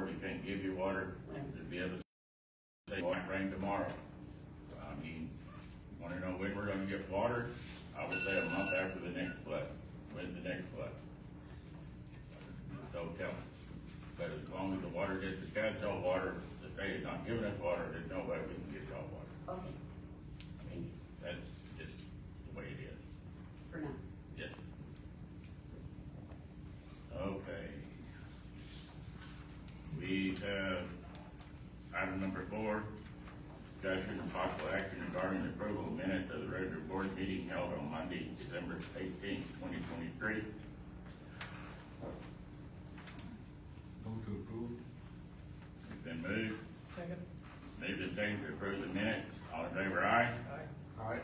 water, we can't give you water, to be able to say, it might rain tomorrow. I mean, you wanna know when we're gonna get water? I would say a month after the next flood, when's the next flood? Don't tell me. But as long as the water district has no water, the state is not giving us water, there's no way we can get y'all water. Okay, I mean, that's just the way it is. for now. Yes. Okay. We have item number 4, discussion and possible action regarding the approval of minutes of the regular board meeting held on Monday, December 18th, 2023. Move to approve. It's been moved. Second. Moved and seconded to approve the minutes. All in favor, aye? Aye.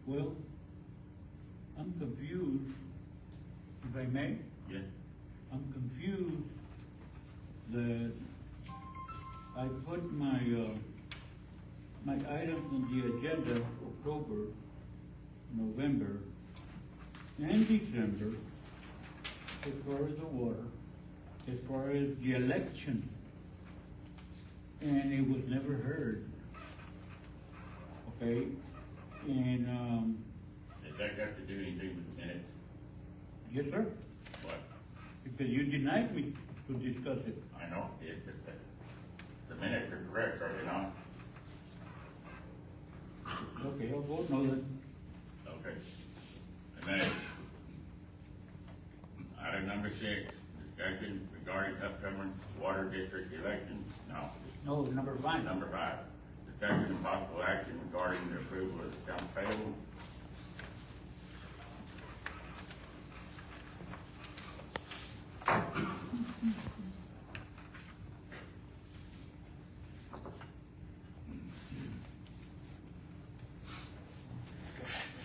Well, I'm confused, if I may, Yes. I'm confused that I put my items on the agenda October, November, and December, as far as the water, as far as the election, and it was never heard. Okay, and, Does that got to do anything with the minutes? yes, sir, What? because you denied me to discuss it. I know, the minutes are correct, are they not? Okay, I'll vote no then. Okay. And then, item number 6, discussion regarding upcoming water district elections. No. No, number 5. Number 5, discussion and possible action regarding the approval of the accounts payable.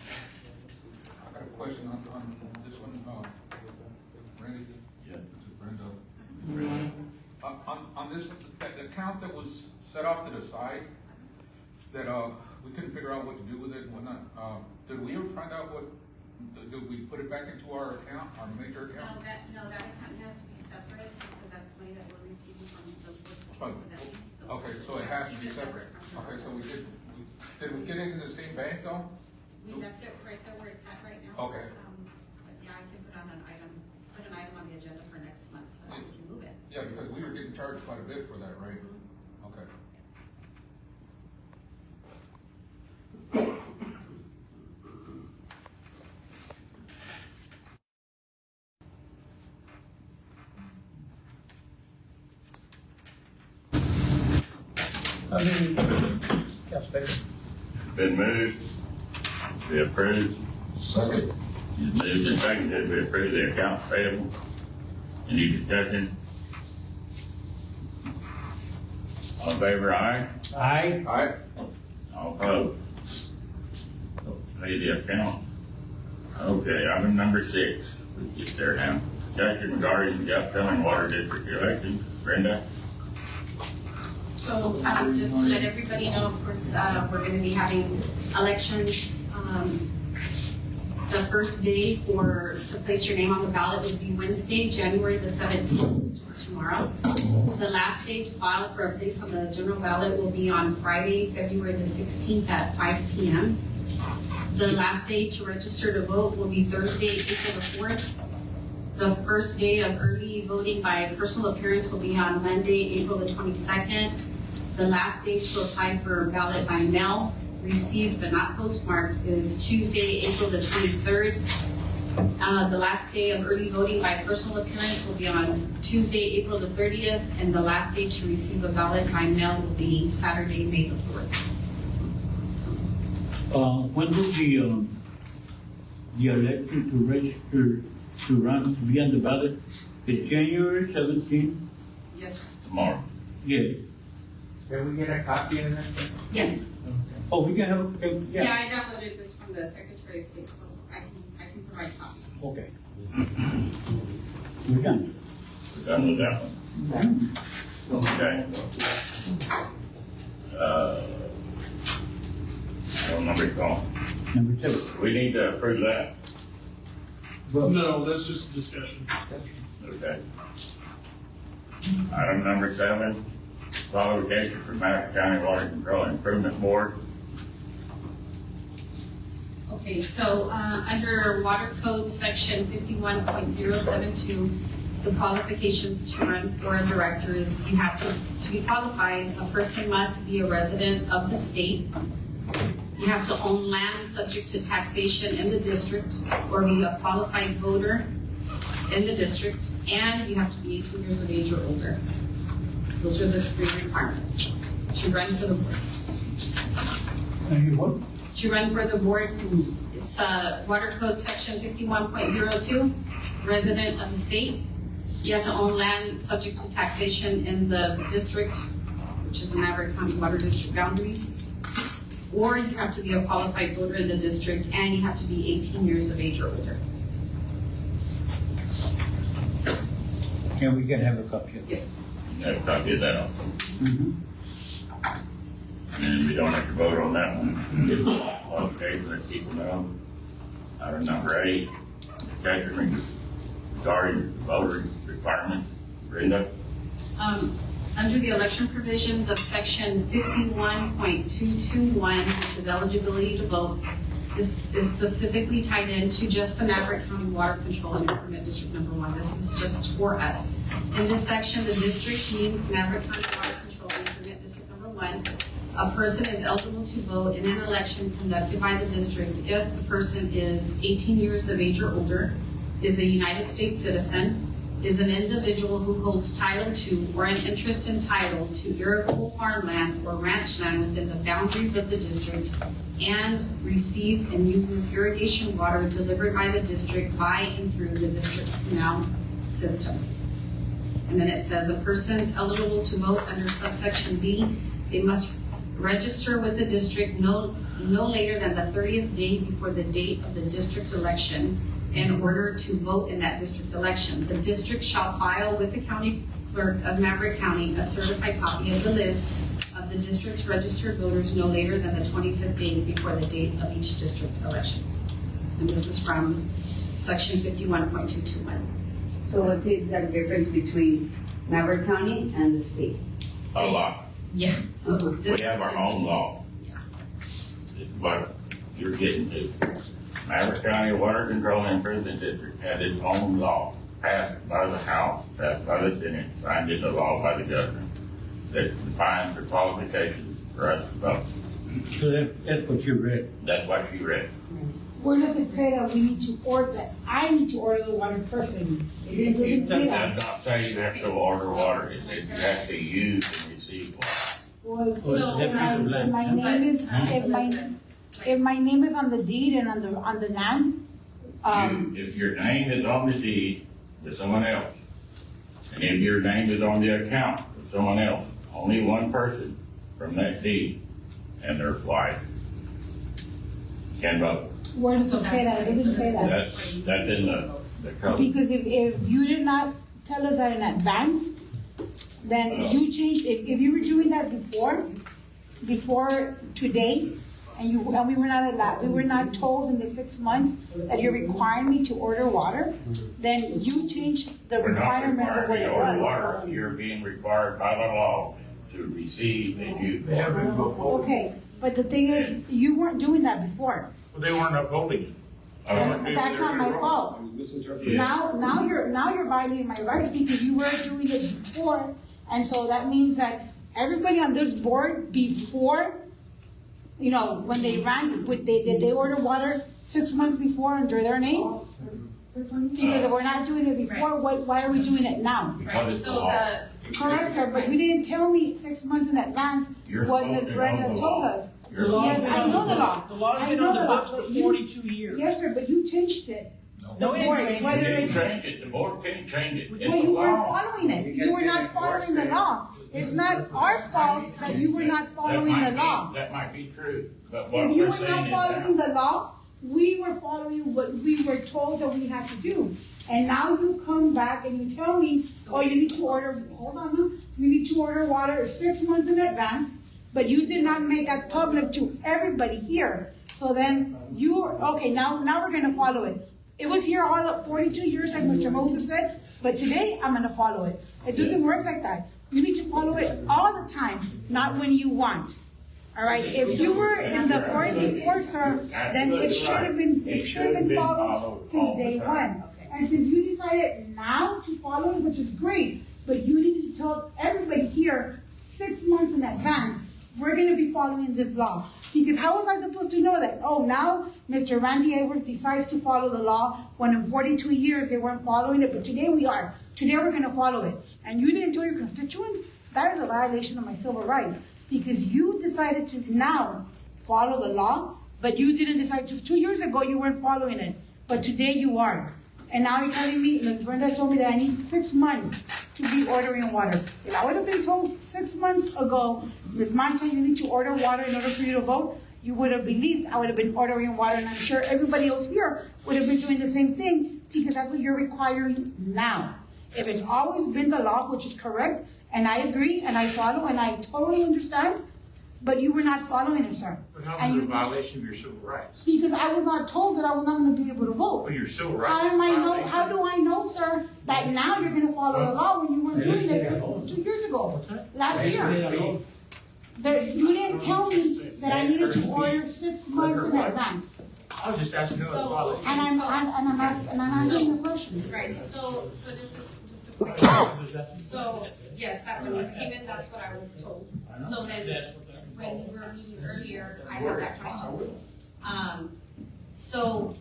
I got a question on this one, Randy. Yeah. This is Brenda. On this, the account that was set off to the side, that, we couldn't figure out what to do with it and whatnot, did we ever find out what, did we put it back into our account, our major account? No, that account has to be separate because that's money that we're receiving from the Oh, board. Okay, so it has to be separate. Okay, so did we get it in the same bank though? We left it right there where it's at right now. Okay. But yeah, I can put an item on the agenda for next month so that we can move it. Yeah, because we were getting charged quite a bit for that, right? Okay. Been moved, we approve. Second. It's moved and seconded, we approve the accounts payable. Any discussion? All in favor, aye? Aye. Aye. All opposed? Pay the account. Okay, item number 6, we get there now. Discussion regarding the upcoming water district election. Brenda? So, just to let everybody know, of course, we're gonna be having elections, the first day to place your name on the ballot would be Wednesday, January the 17th, which is tomorrow. The last day to file for a place on the general ballot will be on Friday, February the 16th at 5 p.m. The last day to register to vote will be Thursday, April the 4th. The first day of early voting by personal appearance will be on Monday, April the 22nd. The last day to apply for ballot by mail, received but not postmarked, is Tuesday, April the 23rd. The last day of early voting by personal appearance will be on Tuesday, April the 30th, and the last day to receive a ballot by mail will be Saturday, May the 4th. When will the election to register to run, to be on the ballot? Is January 17th? Yes, sir. Tomorrow. Yes. Can we get a copy of that? Yes. Oh, we can have, Yeah, yeah. I downloaded this from the Secretary of State, so I can provide copies. Okay. We're done. We're done with that one. Okay. What number you calling? Number 7. We need to approve that. No, that's just a discussion. Okay. Item number 7, qualification for Maverick County Water Control Improvement Board. Okay, so, under Water Code Section 51.072, the qualifications to run for a director is you have to be qualified, a person must be a resident of the state. You have to own land subject to taxation in the district or be a qualified voter in the district, and you have to be 18 years of age or older. Those are the 3 requirements to run for the board. To run for the board, it's Water Code Section 51.02, resident of the state. You have to own land subject to taxation in the district, which is the Maverick County Water District boundaries. Or you have to be a qualified voter in the district, and you have to be 18 years of age or older. And we can have a copy of it. Yes. Yes, copy of that. And we don't have to vote on that one. Just qualification, let people know. Item number 8, discussion regarding voter requirements. Brenda? Under the election provisions of section 51.221, which is eligibility to vote, is specifically tied into just the Maverick County Water Control and Improvement District Number 1. This is just for us. In this section, the district means Maverick County Water Control and Improvement District Number 1. A person is eligible to vote in an election conducted by the district if the person is 18 years of age or older, is a United States citizen, is an individual who holds title to or an interest in title to irrigable farmland or ranch land within the boundaries of the district, and receives and uses irrigation water delivered by the district by and through the district's canal system. And then it says a person is eligible to vote under subsection B. They must register with the district no later than the 30th day before the date of the district's election in order to vote in that district election. The district shall file with the county clerk of Maverick County a certified copy of the list of the district's registered voters no later than the 25th day before the date of each district election. And this is from section 51.221. So what's the exact difference between Maverick County and the state? A lot. Yeah. So this We have our own law. Yeah. What you're getting to. Maverick County Water Control and Improvement District had its own law, passed by the House, passed by the Senate, signed into law by the governor, that defines the qualifications for us to vote. So that's what you read. That's what you read. Where does it say that we need to order, that I need to order the water personally? It didn't say It that. does not say you have to order water, it says you have to use and receive water. Well, so So- if my name is, if my name is on the deed and on the land, If your name is on the deed with someone else, and if your name is on the account with someone else, only one person from that deed and their wife can vote. where does it say that? It didn't say that. That's in the code. Because if you did not tell us that in advance, then you changed, if you were doing that before today, and we were not allowed, we were not told in the 6 months that you're requiring me to order water, then you changed the We're not requirement of required what to it order was. water, you're being required by the law to receive and use water. Okay, but the thing is, you weren't doing that before. Well, they weren't upholding it. And that's not my fault. Yeah. Now you're violating my rights because you were doing it before, and so that means that everybody on this board before, when they ran, did they order water 6 months before under their name? Because if we're not doing it before, why are we doing it now? Right, Because it's the so law. Correct, sir, but you didn't tell me 6 months in advance You're what supposed Ms. to Brenda know the told law. us. You're supposed Yes, to I know the law. The law I has been know on the the law, books for but you- 42 years. Yes, sir, but you changed it. No, we Board, didn't change whether You it. can't it's- change it, the board can't change it. It's Well, the you weren't law. following it. You were not following the law. It's not our fault that you were not following the law. That might be true, but what If you we're were saying not is following now. the law, we were following what we were told that we had to do. And now you come back and you tell me, oh, you need to order, hold on, huh? You need to order water 6 months in advance, but you did not make that public to everybody here. So then okay, now we're gonna follow it. It was here all the 42 years, like Mr. Moses said, but today I'm gonna follow it. It doesn't work like that. You need to follow it all the time, not when you want. All right, if you were in the board before, sir, then it should have been followed since day one. And since you decided now to follow it, which is great, but you need to tell everybody here 6 months in advance, we're gonna be following this law. Because how was I supposed to know that? Oh, now Mr. Randy Edwards decides to follow the law when in 42 years they weren't following it, but today we are. Today we're gonna follow it. And you didn't tell your constituents? That is a violation of my civil rights. Because you decided to now follow the law, but you didn't decide to. 2 years ago you weren't following it, but today you are. And now you're telling me, Ms. Brenda told me that I need 6 months to be ordering water. If I would have been told 6 months ago, Ms. Mancha, you need to order water in order for you to vote, you would have believed I would have been ordering water, and I'm sure everybody else here would have been doing the same thing, because that's what you're requiring now. If it's always been the law, which is correct, and I agree, and I follow, and I totally understand, but you were not following it, sir. But how And is it a you- violation of your civil rights? Because I was not told that I was not gonna be able to vote. Well, your civil rights. How is am a I know, violation. how do I know, sir, that now you're gonna follow the law when you weren't doing it 2 years ago? Last year. You didn't tell me that I needed to order 6 months in advance. I was just asking who was So- violating. And I'm asking the question. Right, so just a quick, so, yes, that when you came in, that's what I was told. So then, when you were meeting earlier, I had that question. So,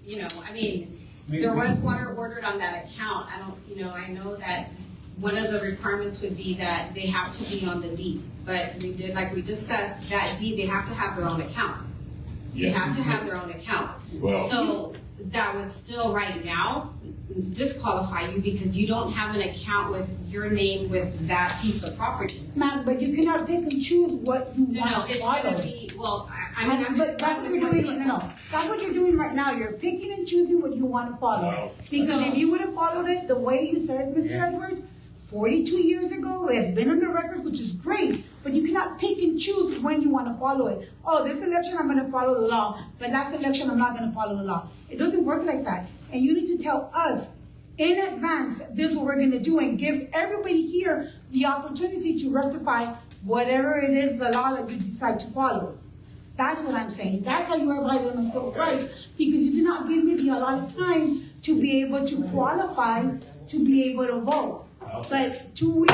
you know, I mean, there was water ordered on that account. I don't, you know, I know that one of the requirements would be that they have to be on the deed. But we did, like we discussed, that deed, they have to have their own account. They have to have their own account. Well- So that would still, right now, disqualify you because you don't have an account with your name with that piece of property. Ma'am, but you cannot pick and choose what you No, want to it's follow. gonna be, well, I mean, I'm But just. that's what you're doing, no, that's what you're doing right now, you're picking and choosing what you want to follow. Wow. Because So- if you would have followed it the way you said, Mr. Edwards, 42 years ago, it's been on the record, which is great, but you cannot pick and choose when you want to follow it. Oh, this election I'm gonna follow the law, but last election I'm not gonna follow the law. It doesn't work like that, and you need to tell us in advance, this is what we're gonna do, and give everybody here the opportunity to rectify whatever it is, the law that you decide to follow. That's what I'm saying. That's how you are violating my civil rights, because you did not give me the allotted time to be able to qualify to be able to vote. But 2 weeks,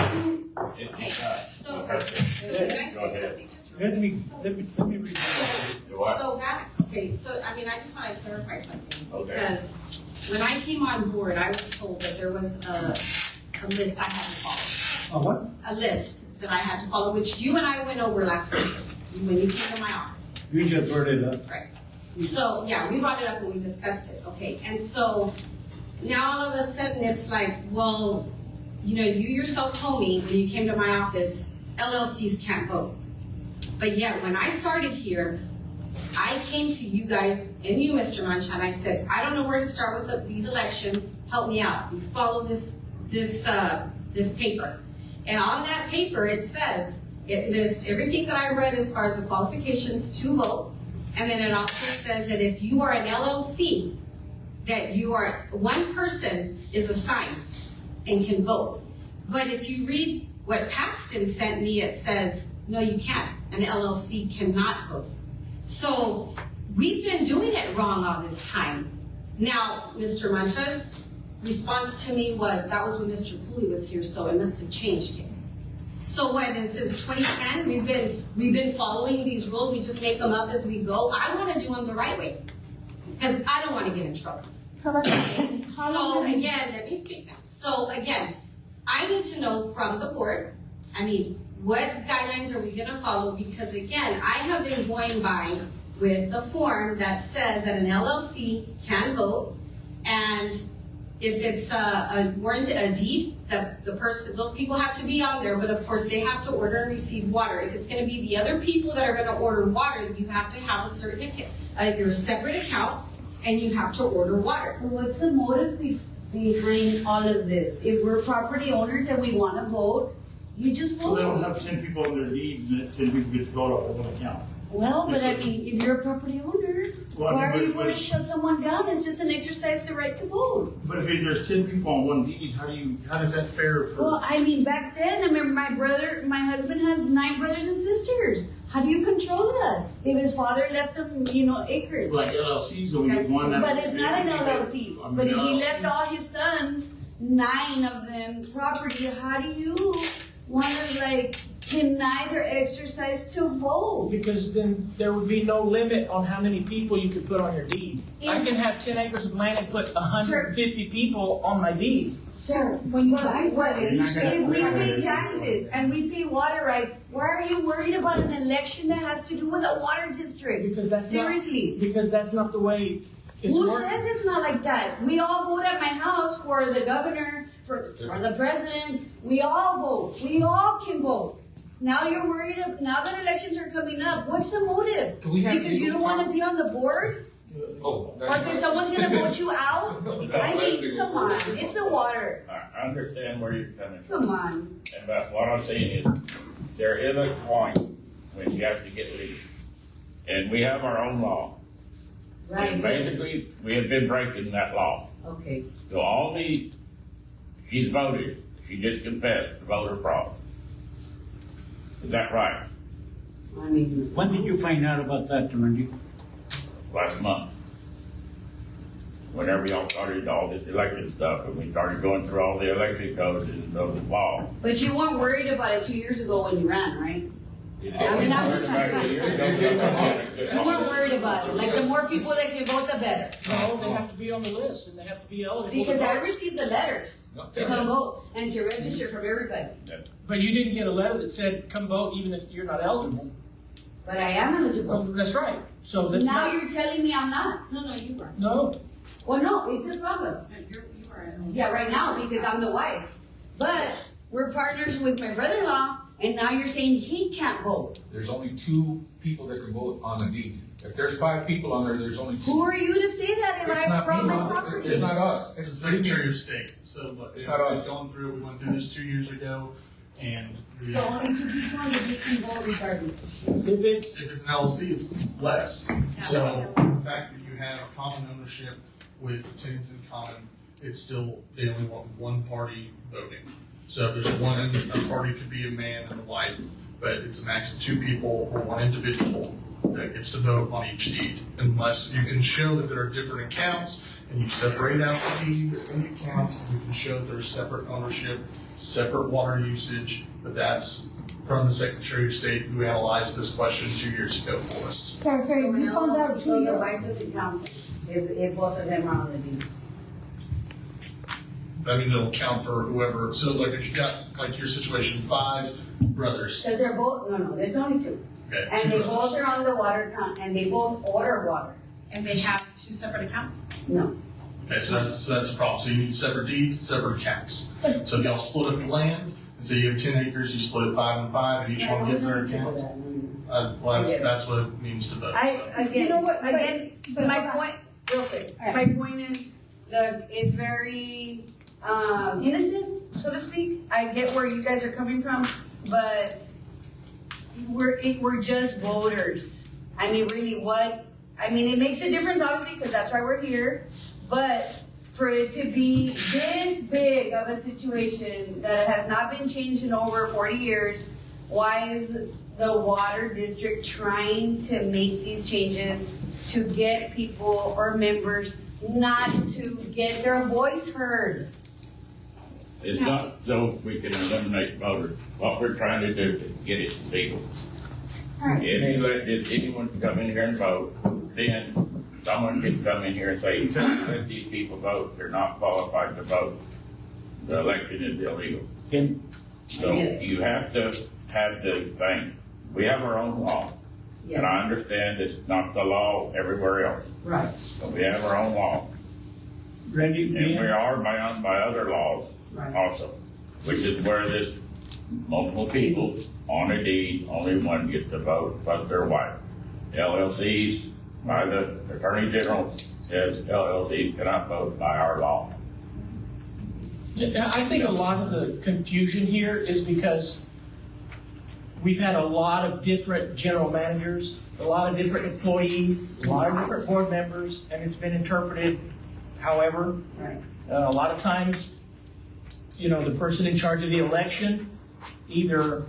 Okay, so can I say something just real Let me quick? read that. Do I? So back, okay, so I mean, I just want to clarify something, Okay. because when I came on board, I was told that there was a list I had to follow. What? A list that I had to follow, which you and I went over last week, when you came to my office. You just brought it up. Right. So, yeah, we brought it up and we discussed it, okay? And so, now all of a sudden, it's like, well, you know, you yourself told me when you came to my office, LLCs can't vote. But yet, when I started here, I came to you guys, and you, Mr. Mancha, and I said, I don't know where to start with these elections, help me out. You follow this paper. And on that paper, it says, it lists everything that I read as far as the qualifications to vote. And then it also says that if you are an LLC, that you are, one person is assigned and can vote. But if you read what Paxton sent me, it says, no, you can't. An LLC cannot vote. So we've been doing it wrong all this time. Now, Mr. Mancha's response to me was, that was when Mr. Cooley was here, so it must have changed it. So what, since 2010, we've been following these rules, we just make them up as we go. I want to do them the right way, because I don't want to get in trouble. correct. So again, let me speak now. So again, I need to know from the board, I mean, what guidelines are we gonna follow? Because again, I have been going by with the form that says that an LLC can vote, and if it's a warrant, a deed, the person, those people have to be on there, but of course they have to order and receive water. If it's gonna be the other people that are gonna order water, you have to have a certain, your separate account, and you have to order water. What's the motive behind all of this? If we're property owners and we wanna vote, you just So they don't vote. have 10 people on their deeds, and 10 people get to vote off of one account. Well, but I mean, if you're a property owner, Well, why but- would you want to but- shut someone down? It's just an exercise to right to vote. But if there's 10 people on one deed, how does that fare for? Well, I mean, back then, I remember my husband has 9 brothers and sisters. How do you control that? If his father left him, acreage. Like LLCs only get one. But it's not an LLC. I mean, But if he LLC. left all his sons, 9 of them property, how do you want to deny their exercise to vote? Because then there would be no limit on how many people you could put on your deed. I can have 10 acres of land and put 150 people on my deed. Sir, When you but buy something, if we pay taxes and we pay water rights, why are you worried about an election that has to do with a water district? Because that's Seriously. because that's not the way it's Who working. says it's not like that? We all vote at my house for the governor, for the president. We all vote. We all can vote. Now you're worried. Now that elections are coming up, what's the motive? Do we have Because you legal don't want to be on the board, Oh, or because someone's gonna vote you out? I mean, come on, it's the water. I understand where you're coming from. Come on. But what I'm saying is, there is a point when you have to get legal. And we have our own law. Right. And basically, we have been breaking that law. Okay. So she's voted, she just confessed to voter fraud. Is that right? I mean, When did you find out about that, Randy? Last month. Whenever y'all started all this election stuff, and we started going through all the election codes and the law. but you weren't worried about it 2 years ago when you ran, right? I mean, I'm just trying to You You weren't worried about it. Like, the more people that can vote, the better. No, they have to be on the list and they have to be eligible. to Because I vote. received the letters to come vote and to register from everybody. But you didn't get a letter that said, come vote even if you're not eligible. But I am Well, eligible. that's right. So that's Now not, you're telling me I'm not. No, you were. no. Well, no, it's a problem. You were. Yeah, right now, because I'm the wife. But we're partners with my brother-in-law, and now you're saying he can't vote. There's only 2 people that can vote on a deed. If there's 5 people on there, there's only 2. Who are you to say that if It's I not brought me, my Mom. property? It's not us. It's the Secretary of State, so look, It's we've not us. gone through, we went through this 2 years ago, and So only 2 people on the deed can vote regardless. If it's, if it's an LLC, it's less. So the fact that you have common ownership with tenants in common, it's still, they only want one party voting. So if there's one, a party could be a man and a wife, but it's a max of 2 people or one individual that gets to vote on each deed. Unless you can show that there are different accounts and you separate out the deeds and the accounts, and you can show that there's separate ownership, separate water usage, but that's from the Secretary of State who analyzed this question 2 years ago for us. Sorry, So you found out 2 so the years. wife doesn't count if both of them are on the deed. I mean, it'll count for whoever, so like if you got, like your situation, 5 brothers, Because they're both, no, there's only 2. okay, And 2 they brothers. both are on the water account, and they both order water. And they have 2 separate accounts. No. Okay, so that's a problem, so you need separate deeds, separate accounts. So if y'all split up the land, and say you have 10 acres, you split it 5 and 5, and each one gets their account. Well, that's what it means to vote. so. You know what, again, but- my point, real quick, my point is, look, it's very, innocent, so to speak. I get where you guys are coming from, but we're just voters. I mean, really, it makes a difference, obviously, because that's why we're here, but for it to be this big of a situation that has not been changed in over 40 years, why is the water district trying to make these changes to get people or members not to get their voice heard? It's not so we can eliminate voters. What we're trying to do is get it legal. If anyone can come in here and vote, then someone can come in here and say, let these people vote, they're not qualified to vote. The election is illegal. So you have to have the thing. We have our own law. Yes. And I understand it's not the law everywhere else, Right. but we have our own law. Randy, And we are bound by other laws Right. also, which is where this multiple people on a deed, only one gets to vote, plus their wife. LLCs, by the Attorney General, says LLCs cannot vote by our law. Yeah, I think a lot of the confusion here is because we've had a lot of different general managers a lot of different employees, a lot of different board members, and it's been interpreted however. Right. A lot of times, you know, the person in charge of the election either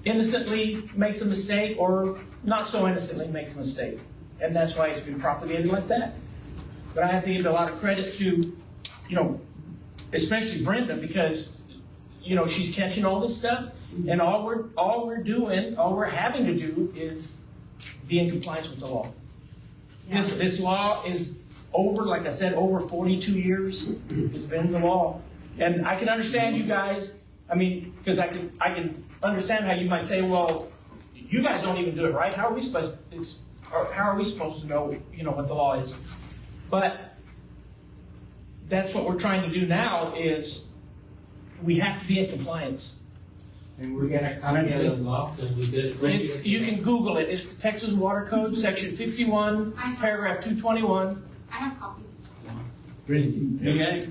innocently makes a mistake or not so innocently makes a mistake. And that's why it's been propagated like that. But I have to give a lot of credit to, you know, especially Brenda, because, you know, she's catching all this stuff, and all we're having to do is be in compliance with the law. This law is over, like I said, over 42 years. It's been the law. And I can understand you guys, I mean, because I can understand how you might say, well, you guys don't even do it right. How are we supposed to know, you know, what the law is? But that's what we're trying to do now is we have to be in compliance. And we're gonna copy of the law, because we did it. You can Google it. It's the Texas Water Code, section 51, paragraph 221. I have copies. Okay.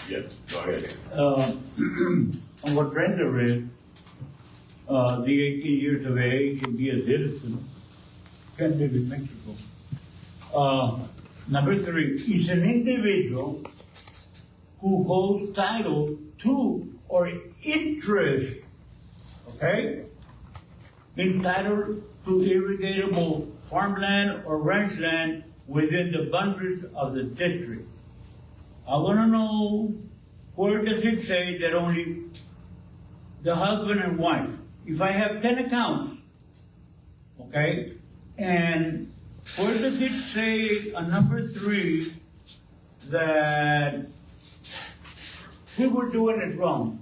Yes, go ahead. On what Brenda read, the 18 years of age and be a citizen, can live in Mexico. Number 3, is an individual who holds title to or interest, okay, entitled to irrigatable farmland or ranchland within the boundaries of the district. I want to know, where does it say that only the husband and wife? If I have 10 accounts, okay, and where does it say on number 3 that we were doing it wrong?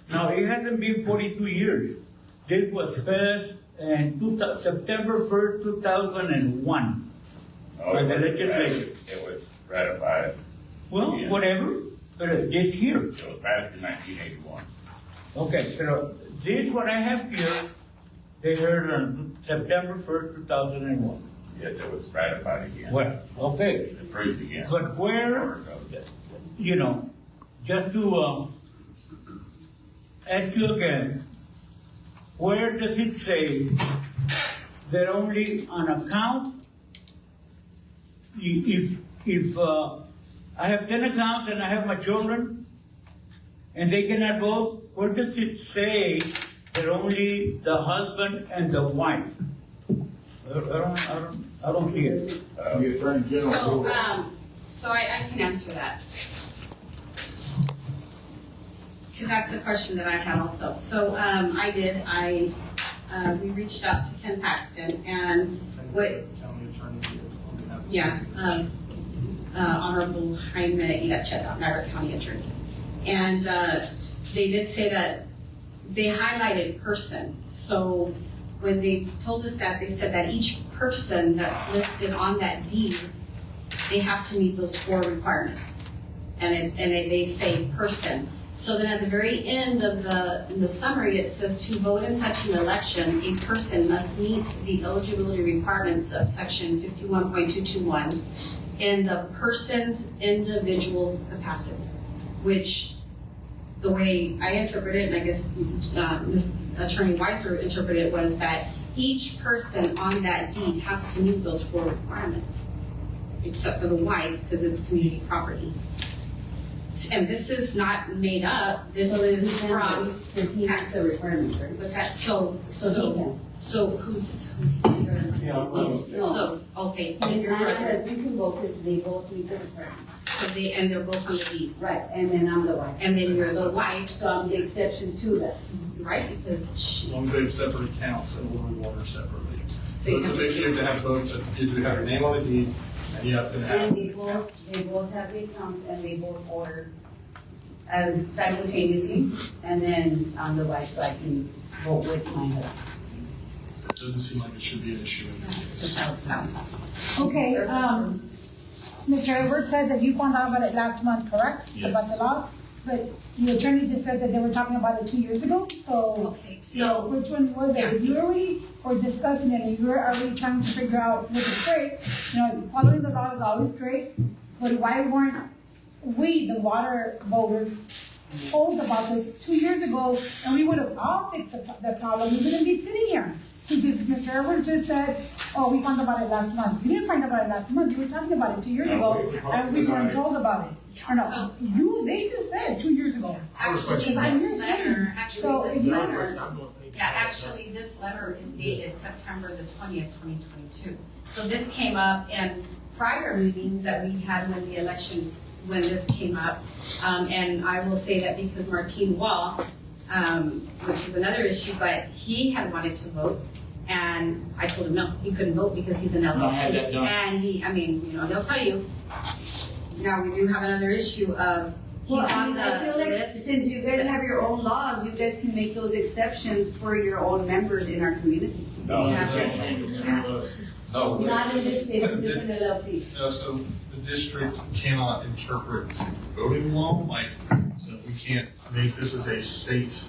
Now, it hasn't been 42 years. This was passed in September 1st, 2001. By the legislature. It was ratified. Well, Yeah. whatever, but this year. It was passed in 1981. Okay, so this what I have here, they heard on September 1st, 2001. Yes, it was ratified again. Well, okay, Approved again. but where, you know, just to ask you again, where does it say that only on account, if I have 10 accounts and I have my children, and they cannot vote, where does it say that only the husband and the wife? I don't see it. The Attorney General. So I can answer that. Because that's a question that I had also. So we reached out to Ken Paxton, and what, yeah, Honorable Jaime Iracheta, Maverick County Attorney. And they did say that they highlighted person. So when they told us that, they said that each person that's listed on that deed, they have to meet those 4 requirements. And they say person. So then at the very end of the summary, it says to vote in such an election, a person must meet the eligibility requirements of section 51.221 in the person's individual capacity, which the way I interpret it, and I guess Ms. Attorney Weiser interpreted it, was that each person on that deed has to meet those 4 requirements, except for the wife, because it's community property. And this is not made up, this is from. Because he has the requirement, right? What's that, so who's Yeah, No. So, okay, And you're my right. husband can vote because they both meet the requirements. So and they're both on the deed, Right, and then I'm the wife. and then you're the wife, So I'm the exception to that. right, because As long as they have separate accounts and will water separately. So So you it's a have mixture, you have to have both, you have to have your name on the deed, and you have to have. And they both have the accounts and they both order as simultaneously. And then I'm the wife, so I can vote with my husband. It doesn't seem like it should be an issue in this that's case. how it sounds. Okay, Mr. Edwards said that you found out about it last month, correct? Yes. About the law, but the attorney just said that they were talking about it 2 years ago, so. Okay, So which one was Yeah. it? You already were discussing it, and you were already trying to figure out what is great. You know, following the law is always great, but why weren't we, the water voters, told about this 2 years ago, and we would have all fixed the problem, we wouldn't be sitting here. Because Mr. Edwards just said, oh, we found about it last month. You didn't find about it last month, you were talking about it 2 years No, ago, we talked and we about weren't it. told about it. Or no, So- they just said 2 years ago. Actually, Because I'm this just letter, saying. actually, So this it's not- letter, yeah, actually, this letter is dated September the 20th, 2022. So this came up in prior meetings that we had when the election, when this came up. And I will say that because Martin Wall, which is another issue, but he had wanted to vote. And I told him, no, he couldn't vote because he's an LLC. No, I had that done. And he, I mean, you know, they'll tell you. Now, we do have another issue of, he's Well, I on mean, I feel the like list. since you guys have your own laws, you guys can make those exceptions for your own members in our community. No, Yeah. you can't change it. So, Not in this case, it's different LLCs. so the district cannot interpret voting law, like, so we can't make this as a state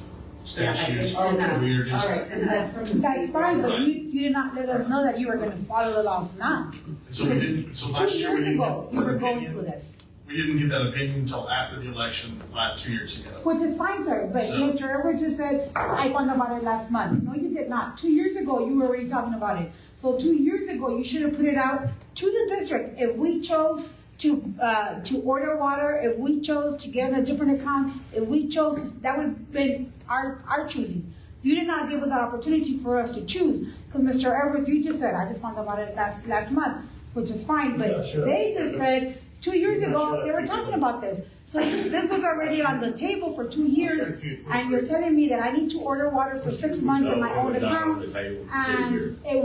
statute. it's Oh, in We are All just, right, is that from the That's state? fine, but Right. you did not let us know that you were gonna follow the laws now. so we didn't, so 2 last year we years didn't ago, get you were an going opinion. through this. We didn't get that opinion until after the election, 2 years ago. Which is fine, sir, but So- Mr. Edwards just said, I found about it last month. No, you did not. 2 years ago, you were already talking about it. So 2 years ago, you should have put it out to the district. If we chose to order water, if we chose to get a different account, if we chose, that would have been our choosing. You did not give us that opportunity for us to choose, because Mr. Edwards, you just said, I just found about it last month, which is fine, but Yeah, sure. they just said, 2 years Yeah, ago, sure. they were talking about this. So this was already on the table for 2 years, and you're telling me that I need to order water for 6 months in my own account, and I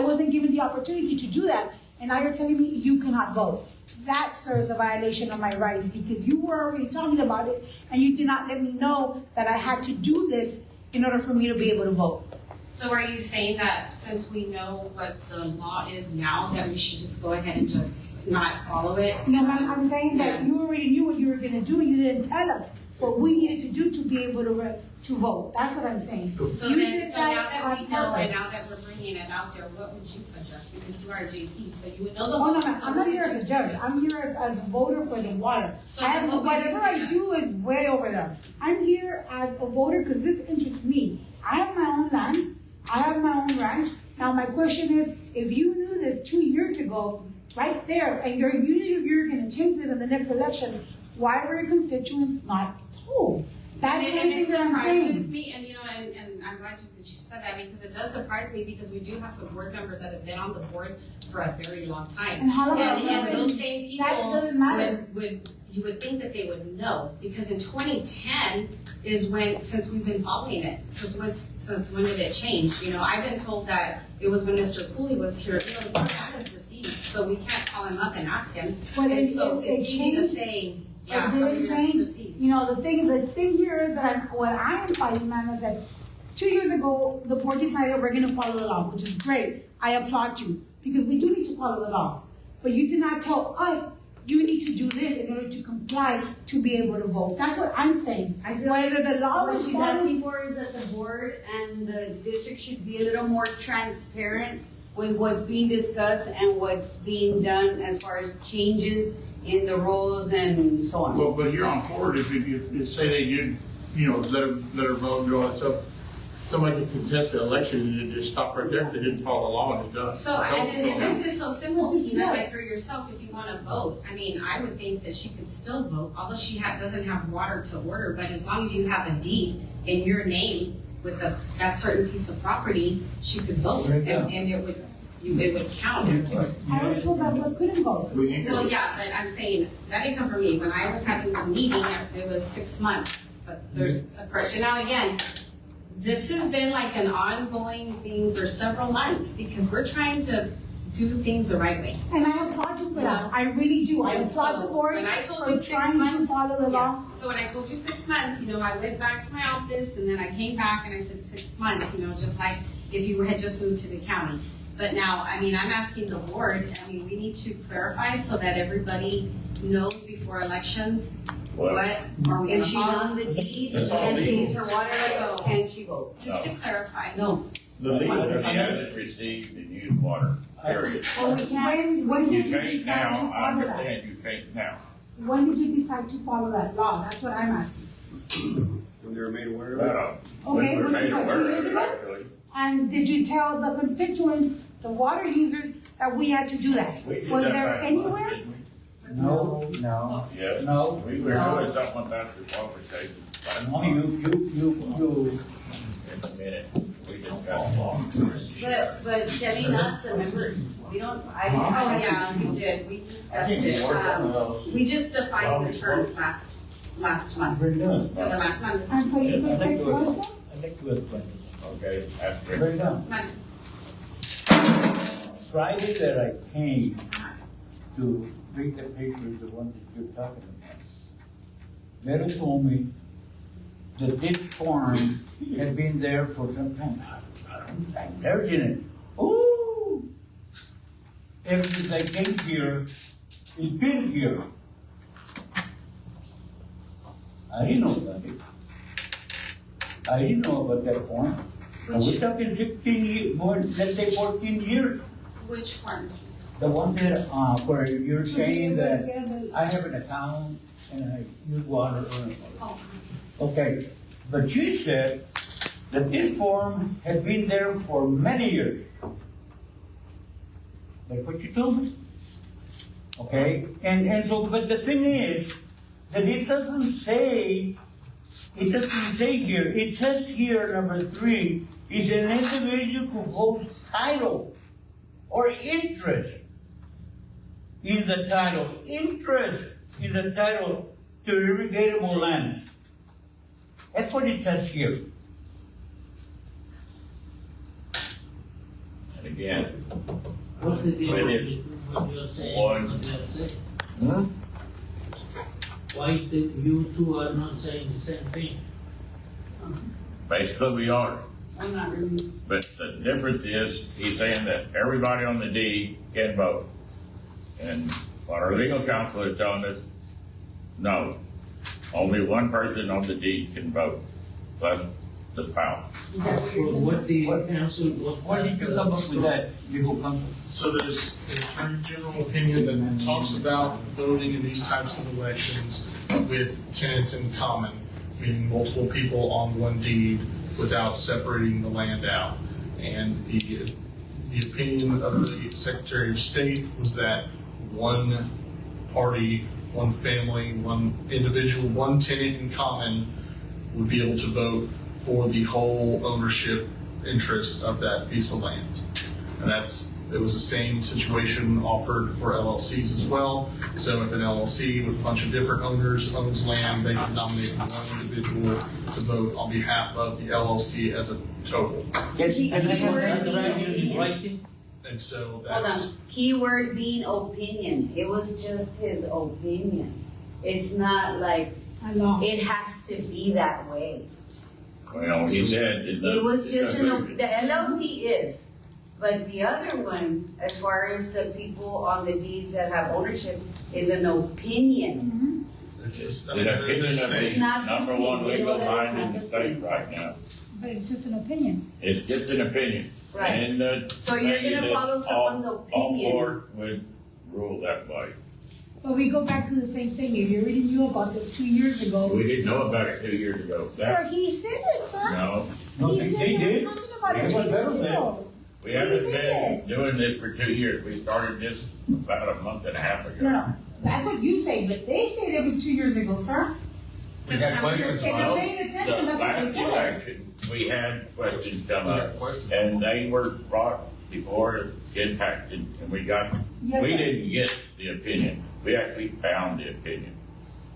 wasn't given the opportunity to do that, and now you're telling me you cannot vote. That, sir, is a violation of my rights, because you were already talking about it, and you did not let me know that I had to do this in order for me to be able to vote. So are you saying that since we know what the law is now, that we should just go ahead and just not follow it? No, ma'am, I'm saying that you already knew what you were gonna do, and you didn't tell us what we needed to do to be able to vote. That's what I'm saying. So You then, did so now that that on we know, and purpose. now that we're bringing it out there, what would you suggest? Because you are a JP, so you would know the Oh, no, law. ma'am, I'm not here as a judge, I'm here as a voter for the water. So then what would you Whatever I suggest? do is way over there. I'm here as a voter because this interests me. I have my own land, I have my own ranch. Now, my question is, if you knew this 2 years ago, right there, and you knew you're gonna change this in the next election, why were your constituents not told? That's the And only it thing that I'm saying. surprises me, and you know, and I'm glad that you said that, because it does surprise me, because we do have some board members that have been on the board for a very long time. And how about And those same people That doesn't matter. you would think that they would know, because in 2010 is when, since we've been following it, since when did it change? You know, I've been told that it was when Mr. Cooley was here, you know, the board had us deceased, so we can't call him up and ask him. But And it- so it it's easy to changed. say, yeah, It somebody didn't that's change. deceased. You know, the thing here is that what I am fighting, ma'am, is that 2 years ago, the board decided we're gonna follow the law, which is great. I applaud you, because we do need to follow the law. But you did not tell us, you need to do this in order to comply to be able to vote. That's what I'm saying. I feel Whether the law What was she's followed. asking for is that the board and the district should be a little more transparent with what's being discussed and what's being done as far as changes in the roles and so on. Well, but you're on forward if say that you know, let her vote and do all that stuff. Somebody could contest the election and it just stop right there if they didn't follow the law and it's done. So, and this is so simple, Just Tina, yes. like for yourself, if you wanna vote, I mean, I would think that she could still vote, although she doesn't have water to order, but as long as you have a deed in your name with that certain piece of property, she could vote, and it would count. I was told that we couldn't vote. We need Well, to, yeah, but I'm saying, that didn't come from me, when I was having the meeting, it was 6 months, but there's a question. Now, again, this has been like an ongoing thing for several months, because we're trying to do things the right way. And I applaud you for that. I really do. I And applaud the so, board when I told for you 6 trying to months, follow the law. So when I told you 6 months, you know, I went back to my office, and then I came back and I said 6 months, you know, just like if you had just moved to the county. But now, I mean, I'm asking the board, I mean, we need to clarify so that everybody knows before elections Well, what are we If gonna she's follow. on the deed That's all and legal. pays her water rights, can she vote? Just to clarify. No. the legal, he hasn't received and used water, period. Well, we can't, when You did you can't decide to now, I follow that? understand you can't now. When did you decide to follow that law? That's what I'm asking. When they were made aware of But, it. when Okay, we're which made is what, 2 aware of years it, ago? actually. And did you tell the constituents, the water users, that we had to do that? We did Was that there back anywhere? didn't we? No. Yes. No. We were doing something about the qualifications. No, you, In a minute, we just got along. But Kelly, not the members, we don't, Oh, yeah, we did, we discussed it, we just defined the terms last month, Very done. for the last month. And so you I'd could like take to, one of I'd them? like to explain this. Okay, after. Very done. Month. Friday that I came to read the paper, the one that you're talking about, Maverick told me that this farm had been there for some time. I've never seen it. Ooh! Ever since I came here, it's been here. I didn't know about it. I didn't know about that farm. And we're talking 16 years, more, let's say 14 years. Which forms? The one that, where you're saying that I have an account and I use water. Oh, Okay, but you said that this farm had been there for many years. That's what you told me. Okay, and so, but the thing is, that it doesn't say here, it says here, number 3, is an individual who holds title or interest in the title, to irrigatable land. That's what it says here. And again, What's the When difference it- between what you're saying one- and what they're saying? Why you two are not saying the same thing? basically we are. I'm not really. But the difference is, he's saying that everybody on the deed can vote. And what our legal counsel is telling us, no, only one person on the deed can vote, plus the spouse. Is that what you're saying? What the What- council, Why did you come up with that, legal counsel? So there's an attorney general opinion that talks about voting in these types of elections with tenants in common, meaning multiple people on one deed without separating the land out. And the opinion of the Secretary of State was that one party, one family, one individual, one tenant in common would be able to vote for the whole ownership interest of that piece of land. And it was the same situation offered for LLCs as well. So if an LLC with a bunch of different owners owns land, they can nominate one individual to vote on behalf of the LLC as a total. in writing? And so Hold that's, on, keyword being opinion, it was just his opinion. It's not like, Along. it has to be that way. Well, he said. It was just the LLC is, but the other one, as far as the people on the deeds that have ownership, is an opinion. it's, The opinion of the It's not the number same. one We legal know that it's mind in not the the same. state right now. But it's just an opinion. It's just an opinion. Right. And, So you're gonna maybe follow that someone's all opinion. board would rule that way. But we go back to the same thing. If you already knew about this 2 years ago. We didn't know about it 2 years ago. Sir, he said it, sir. No, No, He they said we did. were talking about it They 2 were better years than- ago. we haven't said been that. doing this for 2 years. We started this about a month and a half ago. No, no, that's what you say, but they say that was 2 years ago, sir. We got questions If you're about it. paying The attention, that's what last they said. election, we had questions come We up, got questions. and they were brought before the impacted, and we got, Yes, we sir. didn't get the opinion. We actually found the opinion.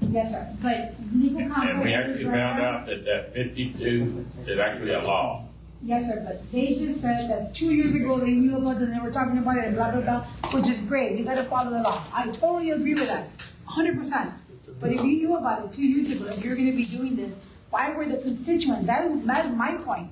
Yes, sir, but legal counsel. And we actually right found now- out that that 52 is actually a law. Yes, sir, but they just said that 2 years ago they knew about it and they were talking about it and blah, blah, blah, which is great. We gotta follow the law. I totally agree with that, 100%. But if you knew about it 2 years ago, if you're gonna be doing this, why were the constituents, that is my point.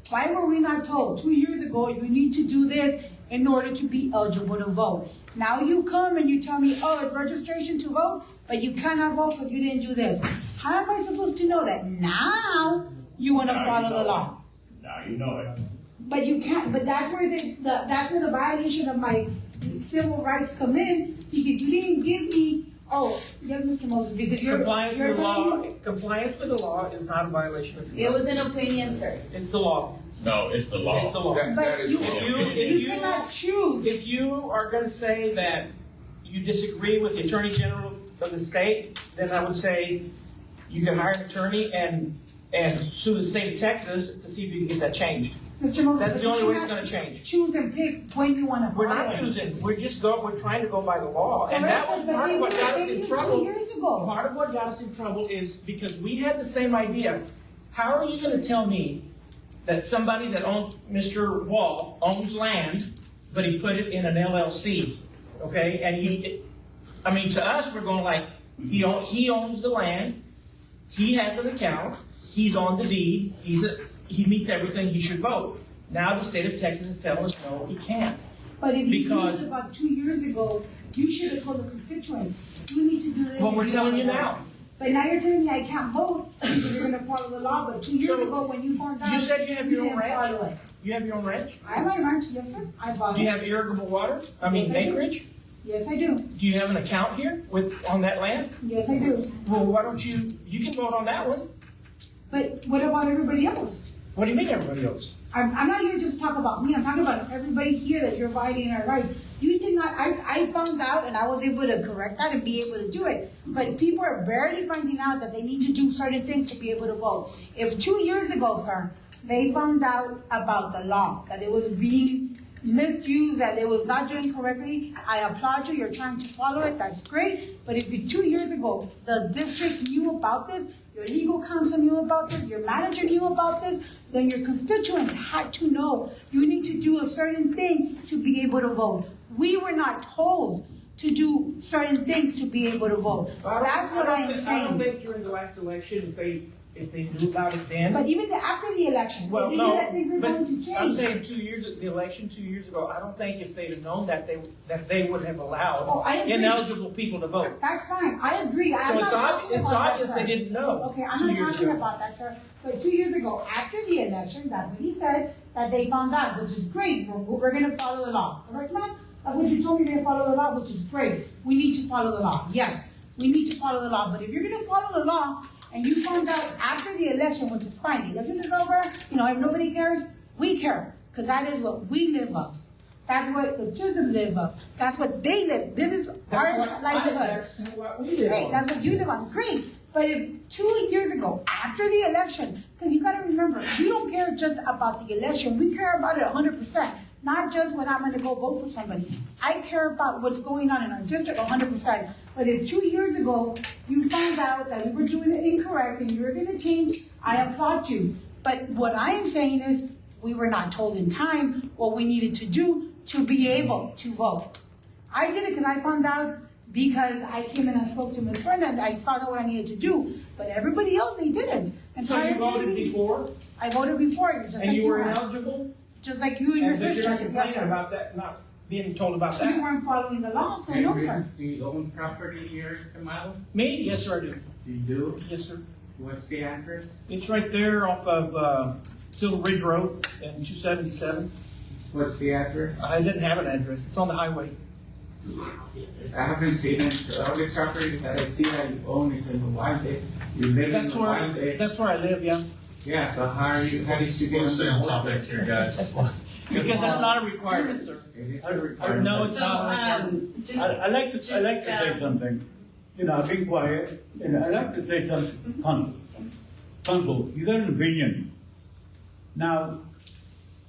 Why were we not told 2 years ago, you need to do this in order to be eligible to vote? Now you come and you tell me, oh, it's registration to vote, but you cannot vote because you didn't do this. How am I supposed to know that? Now you wanna Now you follow the know law. Now you know it. But you can't, but that's where that's where the violation of my civil rights come in, because you didn't give me Oh, yes, Mr. Moses, because you're. Compliance you're with the law, telling me- compliance with the law is not a violation of the It law. was an opinion, sir. It's the law. No, it's the law. It's the law. That But is you, wrong. you cannot choose. If you are gonna say that you disagree with the Attorney General of the state, then I would say you can hire an attorney and sue the state of Texas to see if you can get that changed. Mr. Moses. That's but the only you way it's cannot gonna change. Choose and pick when you wanna. We're follow not it. choosing, we're trying to go by the law, and that was Correct, part but of what they got us did in it 2 trouble. years ago. Part of what got us in trouble is because we had the same idea. How are you gonna tell me that somebody that owns, Mr. Wall, owns land, but he put it in an LLC, okay? And to us, we're going like, he owns the land, he has an account, he's on the deed, he meets everything, he should vote. Now the state of Texas is telling us, no, he can't. But if you did Because- this about 2 years ago, you should have told the constituents, you need to do this. Well, we're and telling you that. now. But now you're telling me I can't vote because you're gonna follow the law, but 2 years So, ago when you found out. You said you have your own didn't ranch? follow it. You have your own ranch? I have my ranch, yes, sir, I bought Do you it, have irrigable water? Yes, I do. Acreage? yes, I do, Do you have an account here on that land? yes, I do. Well, why don't you can vote on that one. But what about everybody else? What do you mean everybody else? I'm not here just to talk about me, I'm talking about everybody here that you're violating our rights. You did not, I found out and I was able to correct that and be able to do it. But people are barely finding out that they need to do certain things to be able to vote. If 2 years ago, sir, they found out about the law, that it was being misused, that it was not doing correctly, I applaud you, you're trying to follow it, that's great. But if you 2 years ago, the district knew about this, your legal counsel knew about this, your manager knew about this, then your constituents had to know you need to do a certain thing to be able to vote. We were not told to do certain things to be able to vote. That's what I am I don't saying. think during the last election, if they knew about it then. But even after the election, Well, they knew no, that things were but going to change. I'm saying the election 2 years ago, I don't think if they'd have known that they would have Oh, allowed I agree. ineligible people to vote. That's fine, I agree. I'm So not it's talking it's about that, obvious sir. they didn't know. Okay, I'm 2 not years talking ago. about that, sir. But 2 years ago, after the election, that's what he said, that they found out, which is great. We're gonna follow the law, correct, ma'am? That's what you told me, you're gonna follow the law, which is great. We need to follow the law, yes. We need to follow the law, but if you're gonna follow the law, and you found out after the election, which is fine, the election is over, if nobody cares, we care, because that is what we live of. That's what the children live of. That's what they live. This is our livelihood. That's what we did. Right, that's what you live on, great. But if 2 years ago, after the election, because you gotta remember, we don't care just about the election, we care about it 100%. Not just when I'm gonna go vote for somebody. I care about what's going on in our district 100%. But if 2 years ago, you found out that we were doing it incorrect and you were gonna change, I applaud you. But what I am saying is, we were not told in time what we needed to do to be able to vote. I did it because I found out because I came in and spoke to Ms. Brenda and I found out what I needed to do. But everybody else, they didn't. And So prior you to voted me, before, I voted before, just like and you were have. ineligible, Just like you and your and but sister. you're not Yes, complaining sir. about that, not being told about You that. weren't following the law, so no, sir. Do you own property here, Kamala? Me? Yes, sir, I do. You do? Yes, sir. What's the address? It's right there off of Silver Ridge Road and 277. What's the address? I didn't have an address. It's on the highway. I haven't seen it. The only property that I see that you own is in Hawaii. You live in Hawaii. That's where I live, yeah. Yeah, so how did you Let's stay on topic here, guys. Because that's not a requirement, sir. It is a requirement. No, it's So, not a requirement. just. I like to say something. I've been quiet, and I like to say something. Counsel, you got an opinion. Now,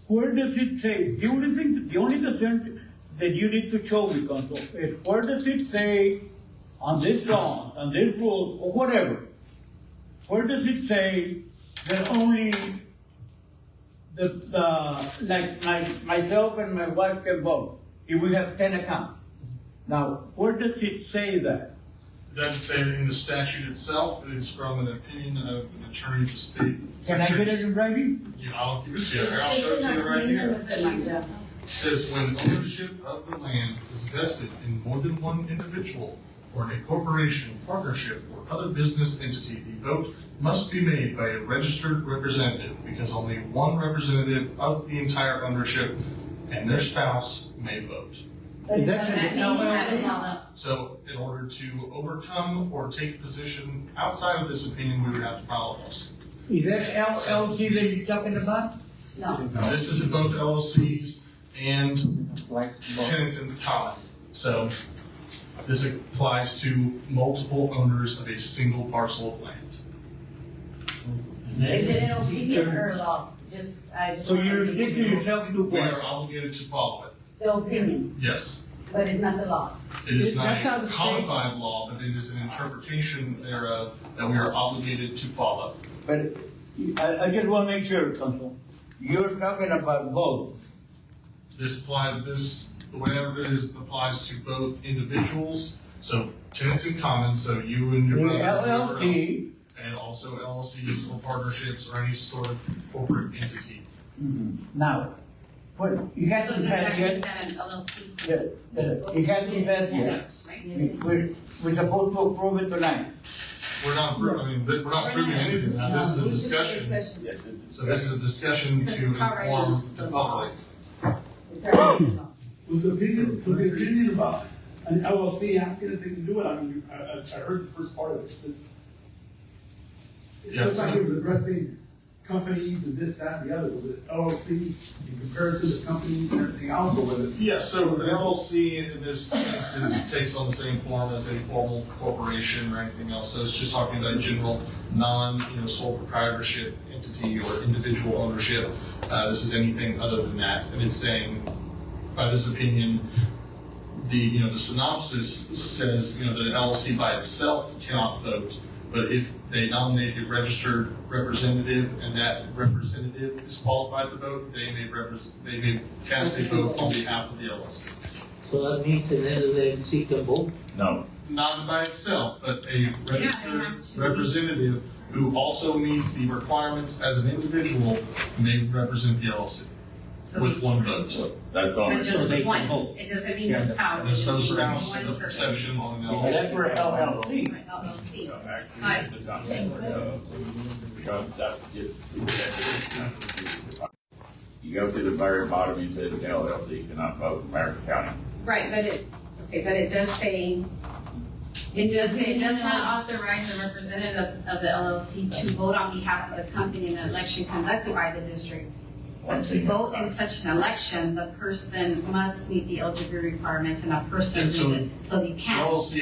where does it say, the only concern that you need to show me, Counsel, is where does it say on this law, on this rule, or whatever, where does it say that only like myself and my wife can vote if we have 10 accounts? Now, where does it say that? It doesn't say it in the statute itself, it is from an opinion of an attorney of the state. Can I get it in writing? I'll give it to you, I'll show it to you right here. It says when ownership of the land is vested in more than one individual or in a corporation, partnership, or other business entity, the vote must be made by a registered representative because only one representative of the entire ownership and their spouse may vote. Is that So that means that, So in order to overcome or take a position outside of this opinion, we would have to file a lawsuit. Is that LLC that you're talking about? Now, this is in both LLCs and tenants in common. So this applies to multiple owners of a single parcel of land. Is it an opinion or a law? So you're restricting yourself to We are what? obligated to follow it. The opinion, Yes. but it's not the law. It is not That's how a the state- codified law, but it is an interpretation thereof that we are obligated to follow. But I just wanna make sure, Council, you're talking about both. Whatever it is applies to both individuals, so tenants in common, so you and The your brother. LLC, And also LLCs or partnerships or any sort of corporate entity. now, what, you so hasn't does that passed mean yet? that an LLC? It hasn't passed yet. Yes, right? We're supposed to approve it tonight. We're not proving anything now, this is a discussion. So this is a discussion to inform the public. It's already in the law. Was the opinion about an LLC asking if they can do it? I mean, I heard the first part of it. It looks Yes. like it was addressing companies and this, that, and the other. Was it LLC in comparison to companies and everything else, or was it? Yeah, so an LLC in this instance takes on the same form as a formal corporation or anything else. So it's just talking about general sole proprietorship entity or individual ownership. This is anything other than that. And it's saying, by this opinion, the synopsis says, that an LLC by itself cannot vote. But if they nominate a registered representative and that representative is qualified to vote, they may cast a vote on behalf of the LLC. So that means an LLC can vote? No, Not by itself, but a they registered have to. representative who also meets the requirements as an individual may represent the LLC So with one vote. that's But on. just they can one, vote. it doesn't mean the spouse. There's it no just means spouse one in the person. perception on an And that's LLC. for LLC. Right, LLC. Actually, it's not because that's just. You go to the very bottom, it says LLC cannot vote in Maverick County. Right, but it does say, it does not authorize the representative of the LLC to vote on behalf of the company in an election conducted by the district. But to vote in such an election, the person must meet the eligibility requirements and a person, And so- so you can't. LLC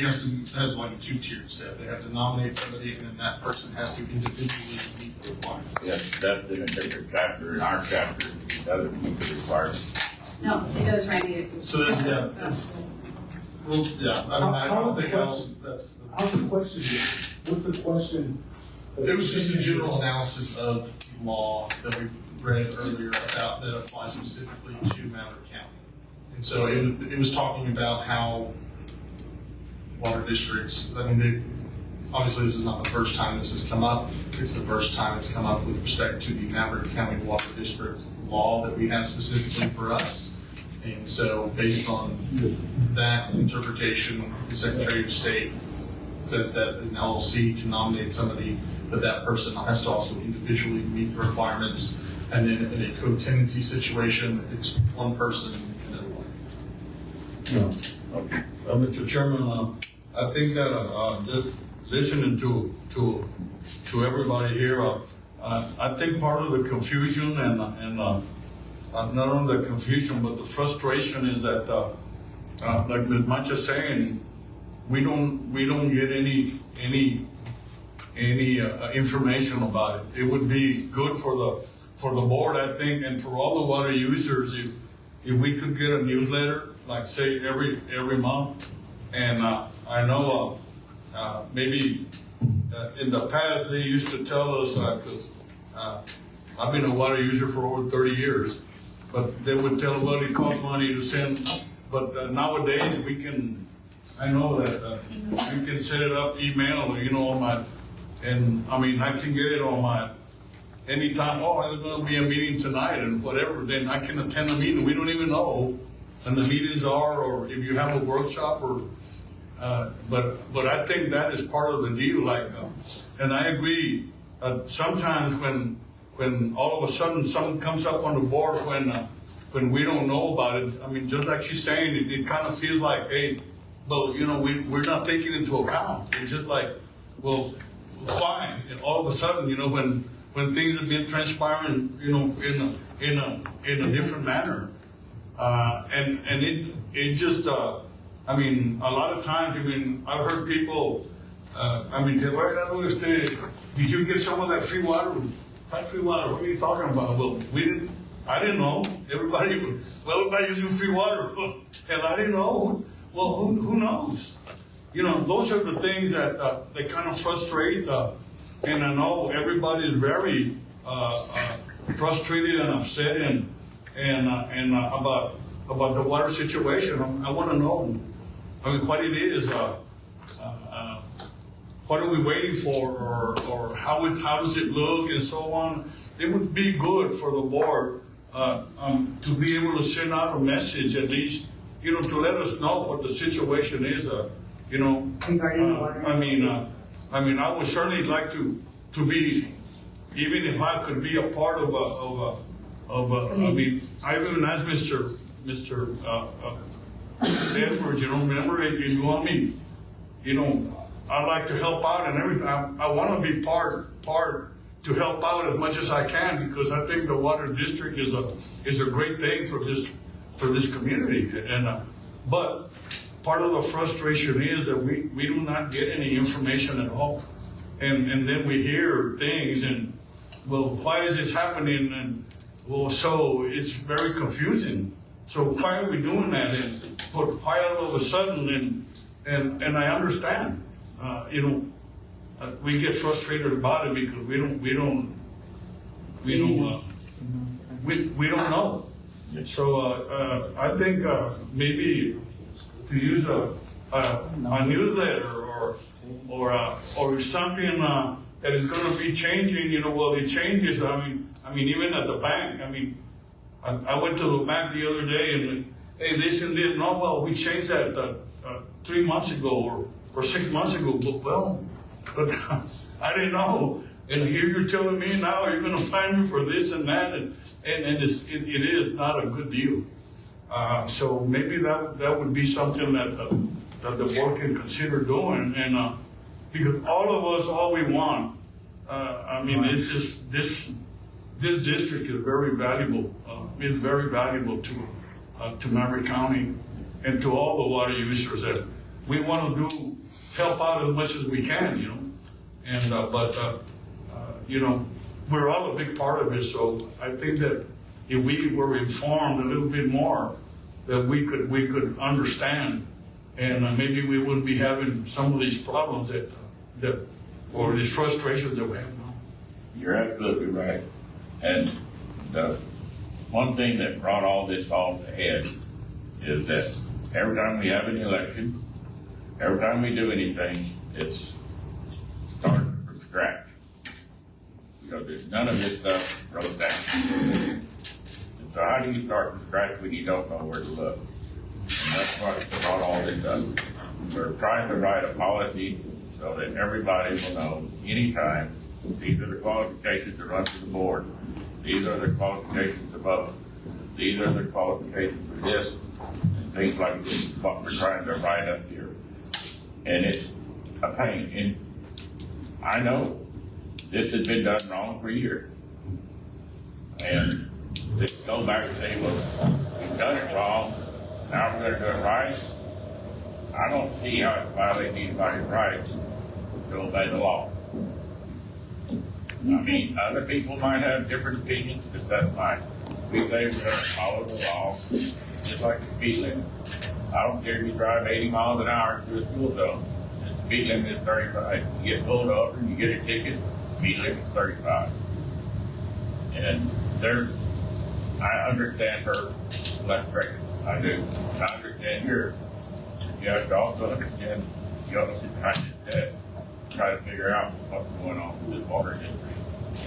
has like a two-tiered step. They have to nominate somebody and then that person has to individually meet the requirements. Yes, that's in a different chapter, in our chapter, it doesn't meet the requirements. No, it does, Randy. So this, well, yeah, I don't think that's How's the question? What's the question? it was just a general analysis of law that we read earlier about that applies specifically to Maverick County. And so it was talking about how water districts, obviously this is not the first time this has come up. It's the first time it's come up with respect to the Maverick County Water District law that we have specifically for us. And so based on that interpretation, the Secretary of State said that an LLC can nominate somebody, but that person has to also individually meet the requirements. And then in a co-tenancy situation, it's one person and then one. Mr. Chairman, I think that just listening to everybody here, I think part of the confusion and not only the confusion but the frustration is that like Ms. Mancha's saying, we don't get any information about it. It would be good for the board, I think, and for all the water users if we could get a newsletter, like say every month. And I know maybe in the past they used to tell us, because I've been a water user for over 30 years, but they would tell what it cost money to send. But nowadays I know that you can set it up email, on my, and I mean I can get it on my. Anytime, there's gonna be a meeting tonight and whatever, then I can attend a meeting. We don't even know when the meetings are, or if you have a workshop, or, but I think that is part of the deal, and I agree, sometimes when all of a sudden something comes up on the board when when we don't know about it, I mean, just like she's saying, it kind of feels like, hey, well, you know, we're not taking into account. It's just like, well, fine. And all of a sudden, you know, when things have been transpiring, you know, in a different manner, and it just, I mean, a lot of times, I mean, I've heard people, I mean, did you get some of that free water? What free water? What are you talking about? Well, I didn't know. Everybody using free water, and I didn't know. Well, who knows? You know, those are the things that kind of frustrate. And I know everybody is very frustrated and upset and about the water situation. I want to know, I mean, what it is. What are we waiting for, or how does it look, and so on. It would be good for the board to be able to send out a message, at least, you know, to let us know what the situation is. You know, Regarding the water. I mean, I would certainly like to be, even if I could be a part of I mean, I even asked Mr. Edwards, you know, remember, if you want me, you know, I'd like to help out and everything. I want to be part to help out as much as I can, because I think the water district is a great thing for this community. And but part of the frustration is that we do not get any information at all, and then we hear things and, well, why is this happening? And well, so it's very confusing. So why are we doing that? And why all of a sudden? And I understand. You know, we get frustrated about it because we don't know. So I think maybe to use a newsletter or something that is going to be changing. You know, well, it changes. I mean, even at the bank. I mean, I went to the bank the other day and, hey, this and this. No, well, we changed that 3 months ago or 6 months ago. But I didn't know. And here you're telling me now you're going to fine me for this and that, and it is not a good deal. So maybe that would be something that the board can consider doing, and because all we want. I mean, it's just this district is very valuable. It's very valuable to Maverick County and to all the water users. That we want to help out as much as we can, you know. And but you know, we're all a big part of it. So I think that if we were informed a little bit more, that we could understand, and maybe we wouldn't be having some of these problems or these frustrations that we have now. You're absolutely right. And the one thing that brought all this all to head is that every time we have an election, every time we do anything, it's starting from scratch. Because there's none of this stuff wrote down. And so how do you start from scratch when you don't know where to look? And that's what brought all this up. We're trying to write a policy so that everybody will know anytime these are the qualifications to run for the board. These are the qualifications to vote. These are the qualifications for this, and things like this, what we're trying to write up here. And it's a pain. And I know this has been done wrong for years. And to go back and say, well, we've done it wrong, now we're going to do it right. I don't see how it violates anybody's rights to obey the law. I mean, other people might have different opinions, but that's fine. We say we're going to follow the law, just like the speed limit. I don't care if you drive 80 miles an hour through a school zone. The speed limit is 35. You get pulled over and you get a ticket, speed limit is 35. And I understand her frustration. I do. I understand yours. You have to also understand the other side of that. Try to figure out what's going on with this water industry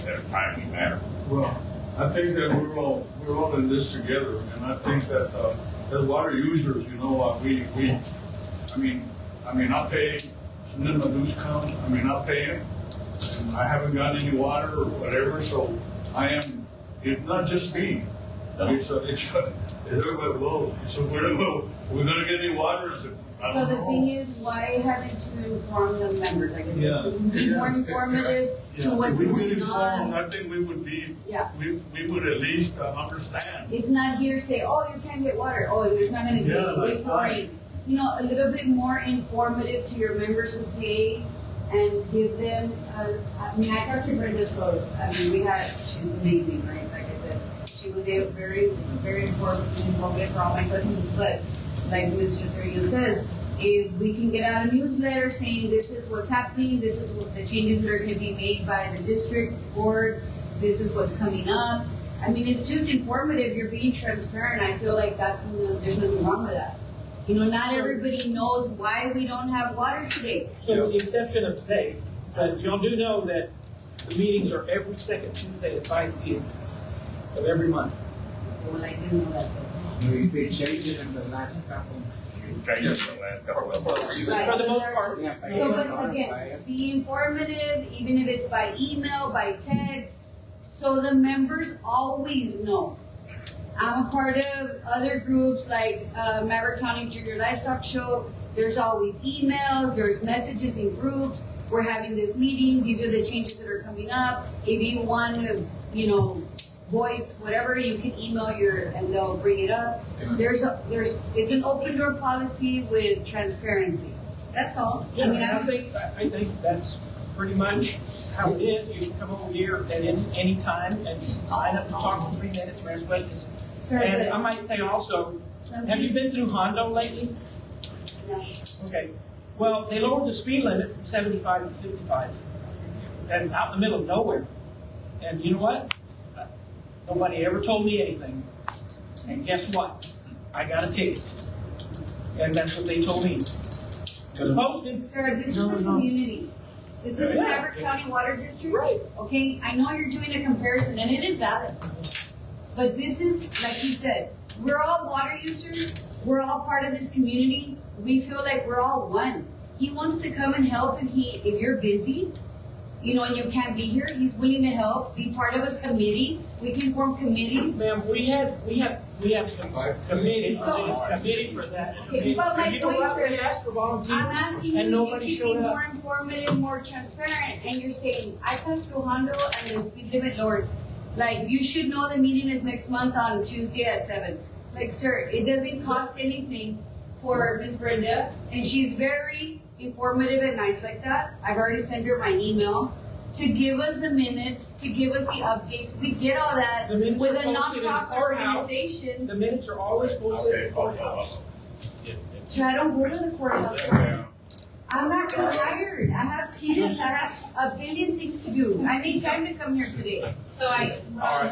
at a timely manner. Well, I think that we're all in this together, and I think that the water users, you know, I mean, I pay, and then my dues come. I mean, I pay them, and I haven't gotten any water or whatever. So it's not just me. we're gonna get any water, is it? I So don't the know. thing is, why haven't you informed the members? Like, if Yeah. it would be more informative to what's We would going inform, on. I think we would be, Yeah. we would at least understand. It's not here say, oh, you can't get water, oh, there's not gonna be, Yeah, like wait for why? rain. You know, a little bit more informative to your members who pay and give them, I mean, I talked to Brenda, so, I mean, she's amazing, right? Like I said, she was very, very informative for all my questions, but like Mr. Thurman says, if we can get out a newsletter saying this is what's happening, this is what the changes that are gonna be made by the district board, this is what's coming up. I mean, it's just informative, you're being transparent, I feel like there's nothing wrong with that. You know, not everybody knows why we don't have water today. So with the exception of today, but y'all do know that the meetings are every second Tuesday at 5 p.m. of every month. Well, I didn't know that. We've been changing in the last couple. Changes the last couple of months. Right, For the so most there- part. Yeah, So, but again, be informative, even if it's by email, by text, so the members always know. I'm a part of other groups like Maverick County Junior Livestock Show. There's always emails, there's messages in groups. We're having this meeting, these are the changes that are coming up. If you want to, you know, voice whatever, you can email and they'll bring it up. It's an open door policy with transparency. That's all. Yeah, I mean, I think that's pretty much how it is. You can come over here at any time and sign up to talk for 3 minutes, raise questions. Sir, And but I might say also, some have you been through Hondo lately? No. Okay. Well, they lowered the speed limit from 75 to 55, and out in the middle of nowhere. And you know what? Nobody ever told me anything. And guess what? I got a ticket. And that's what they told me. It was posted. Sir, this is a community. This is a Yeah. Maverick County Water District. Right. Okay, I know you're doing a comparison and it is valid. But this is, like he said, we're all water users. We're all part of this community. We feel like we're all one. He wants to come and help if you're busy, you know, and you can't be here. He's willing to help, be part of a committee. We can form committees. Ma'am, we have some committees, So- there's a committee for that. Okay, but my And you know point, what? sir, We asked for volunteers, I'm asking you, and you nobody keep showed being up. more informative, more transparent, and you're saying, I passed through Hondo and the speed limit lowered. Like, you should know the meeting is next month on Tuesday at 7. Like, sir, it doesn't cost anything for Miss Brenda, and she's very informative and nice like that. I've already sent her my email to give us the minutes, to give us the updates. We get all that The minutes with are a posted in the nonprofit courthouse. organization. The minutes are always posted in Okay, the courthouse. So I don't go to the courthouse. I'm not tired. I have kids. I have a billion things to do. I made time to come here today. So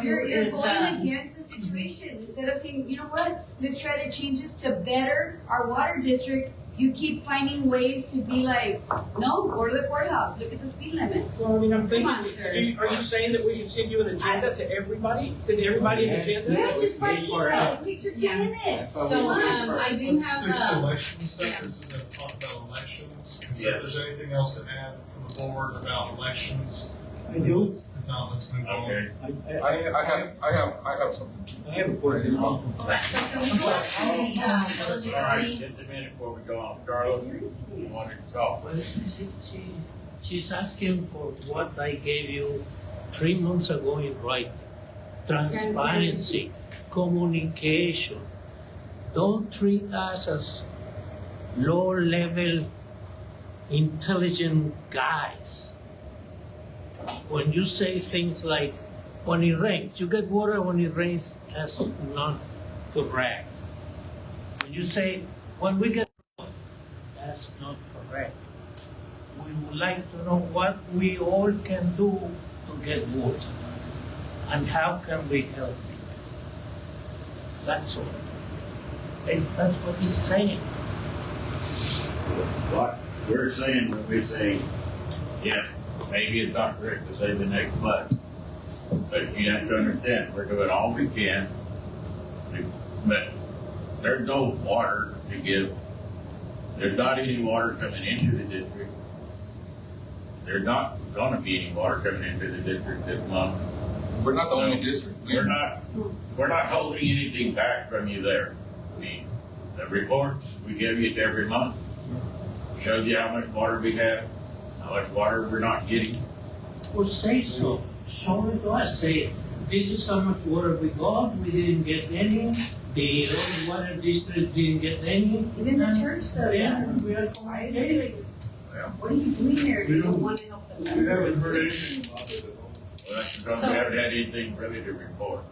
You're is, going against the situation. Instead of saying, you know what, let's try to change this to better our water district, you keep finding ways to be like, no, go to the courthouse, look at the speed limit. Well, I mean, I'm thinking, Come on, sir. are you saying that we should send you an agenda to everybody? Send everybody an agenda? Yes, it's by email. It takes you 2 Yeah. minutes. So, Come on. I do Let's have stick to a, election stuff, this is a talk about elections. If there's anything else to add from the board about elections, I do. if not, let's move on. Okay. I have something. I have a question. okay, so can we go back to the, All right, eligibility? just a minute before we go on. Carlos, you wanted to talk? Well, she's asking for what I gave you 3 months ago in writing. Transparency, communication. Don't treat us as low-level, intelligent guys. When you say things like, when it rains, you get water when it rains, that's not correct. When you say, when we get water, that's not correct. We would like to know what we all can do to get water and how can we help you. That's all. That's what he's saying. What we're saying, yeah, maybe it's not correct to say the next month. But you have to understand, we're doing all we can. But there's no water to give. There's not any water coming into the district. There's not gonna be any water coming into the district this month. We're not the only district. We're not holding anything back from you there. The reports, we give you every month. Shows you how much water we have, how much water we're not getting. Well, say so. Show it to us. Say, this is how much water we got. We didn't get any. The other water district didn't get any. Even the church does. Yeah, we are communicating. What are you doing here? You don't want to help them. We haven't heard anything about it at all. Well, that's because we haven't had anything really to report.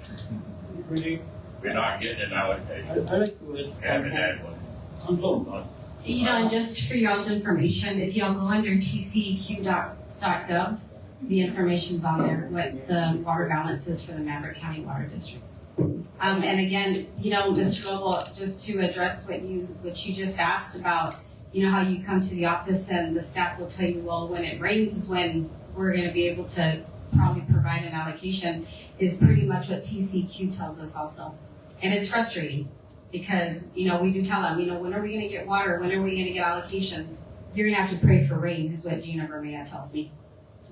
Really, We're not getting an allocation. I like to ask. Haven't had one. You know, and just for y'all's information, if y'all go under tceq.gov, the information's on there, what the water balance is for the Maverick County Water District. And again, you know, Mr. Global, just to address what you just asked about, you know, how you come to the office and the staff will tell you, well, when it rains is when we're gonna be able to probably provide an allocation, is pretty much what TCEQ tells us also. And it's frustrating because, you know, we do tell them, you know, when are we gonna get water? When are we gonna get allocations? You're gonna have to pray for rain, is what Gina Vermea tells me.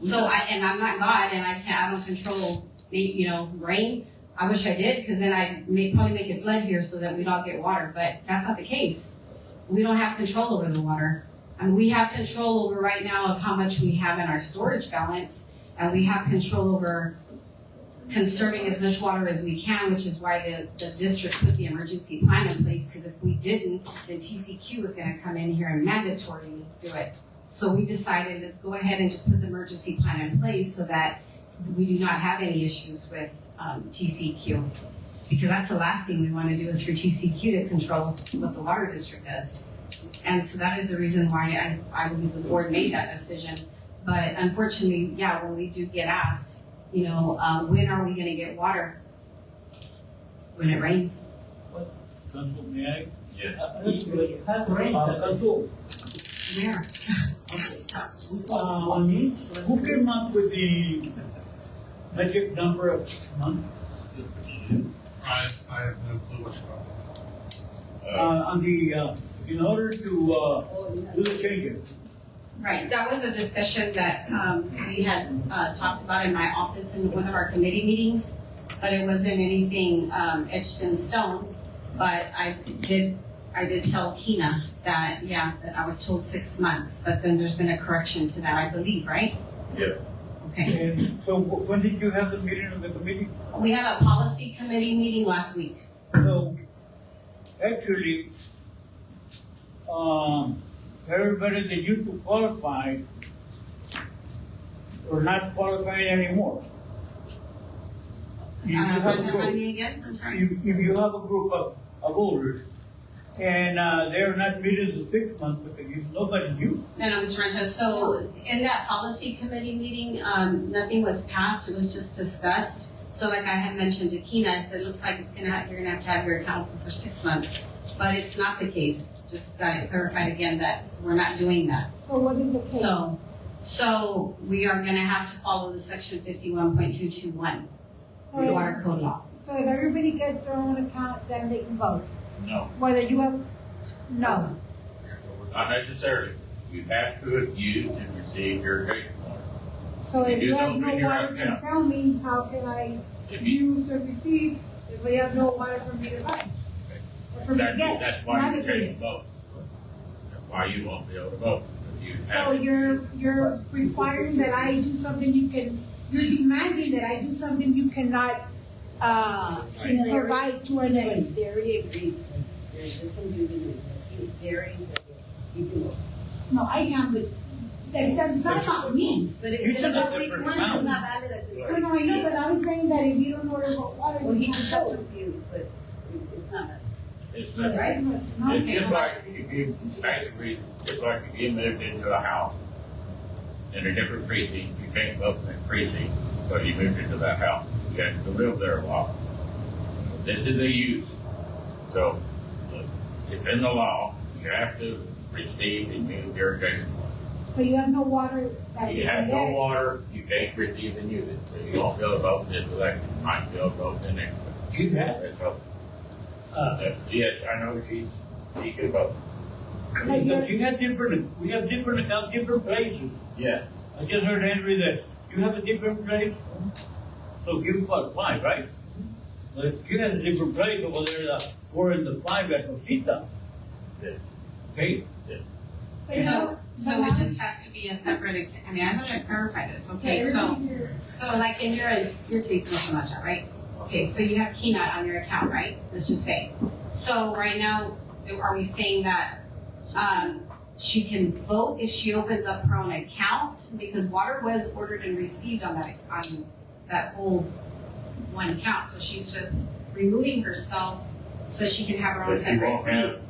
So I'm not God and I don't control, you know, rain. I wish I did, because then I'd probably make it flood here so that we'd all get water, but that's not the case. We don't have control over the water. And we have control over right now of how much we have in our storage balance, and we have control over conserving as much water as we can, which is why the district put the emergency plan in place, because if we didn't, then TCEQ was gonna come in here and mandatorily do it. So we decided, let's go ahead and just put the emergency plan in place so that we do not have any issues with TCEQ. Because that's the last thing we want to do is for TCEQ to control what the water district does. And so that is the reason why I believe the board made that decision. But unfortunately, yeah, when we do get asked, you know, when are we going to get water? When it rains. Council, may I? Yeah. It has rained. Council, Where? who came up with the magic number of 6 months? I have no clue what you're talking about. On the, in order to, do the changes. Right, that was a discussion that we had talked about in my office in one of our committee meetings, but it wasn't anything etched in stone. But I did tell Kina that, yeah, that I was told 6 months, but then there's been a correction to that, I believe, right? Yeah. Okay. And so when did you have the meeting of the committee? We had a policy committee meeting last week. So, actually, everybody that used to qualify are not qualifying anymore. If you have a Remind group, me again, I'm sorry. if you have a group of voters, and they're not meeting the 6 months, but nobody knew. No, Mr. Ranches, so in that policy committee meeting, nothing was passed, it was just discussed. So like I had mentioned to Kina, I said, looks like you're gonna have to have your account for 6 months. But it's not the case, just got it clarified again that we're not doing that. So what is the case? So we are gonna have to follow the section 51.221, So the water code law. So if everybody gets their own account, then they can vote? No, Whether you have, no. not necessarily. You have to have used and received irrigation water. So if You you have don't no bring your water to account. sell me, how can I If you, use or receive if we have no water for me to buy? Or for me to get? that's why you allocated? can't vote. That's why you won't be able to vote. You So have to- you're requiring that I do something you're demanding that I do something you cannot, provide to anybody. They already agreed, they're just confusing me. They already said yes, you can vote. No, I can't, but that's not me. But if You it's said about a 6 separate months, amount. it's not valid at this No, point. no, I know, but I was saying that if you don't order water, Well, you he can't just got vote. confused, but it's not valid. It's not- Right? No, It's Okay, just hold on. like if you, basically, just like if you moved into a house in a different precinct, you can't vote in that precinct, but you moved into that house. You have to live there a while. This is the use. So, look, it's in the law, you have to receive and use irrigation water. So you have no water that If you you have can no get? water, you can't receive and use it. So you won't be able to vote in this election, you might be able to vote in the next one. You have? That's all. Yes, I know she can vote. Like But we have different accounts, different places. Yeah. I just heard Henry that you have a different place. So you got 5, right? Well, if you had a different place over there, the 4 and the 5 at Rosita. Yeah. Okay? So it just has to be a separate, I mean, I just want to clarify this, okay, so like in your case, Mr. Macha, right? Okay, so you have Kina on your account, right? Let's just say. So right now, are we saying that, she can vote if she opens up her own account? Because water was ordered and received on that whole one account, so she's just removing herself so she can have her own But she won't separate. have,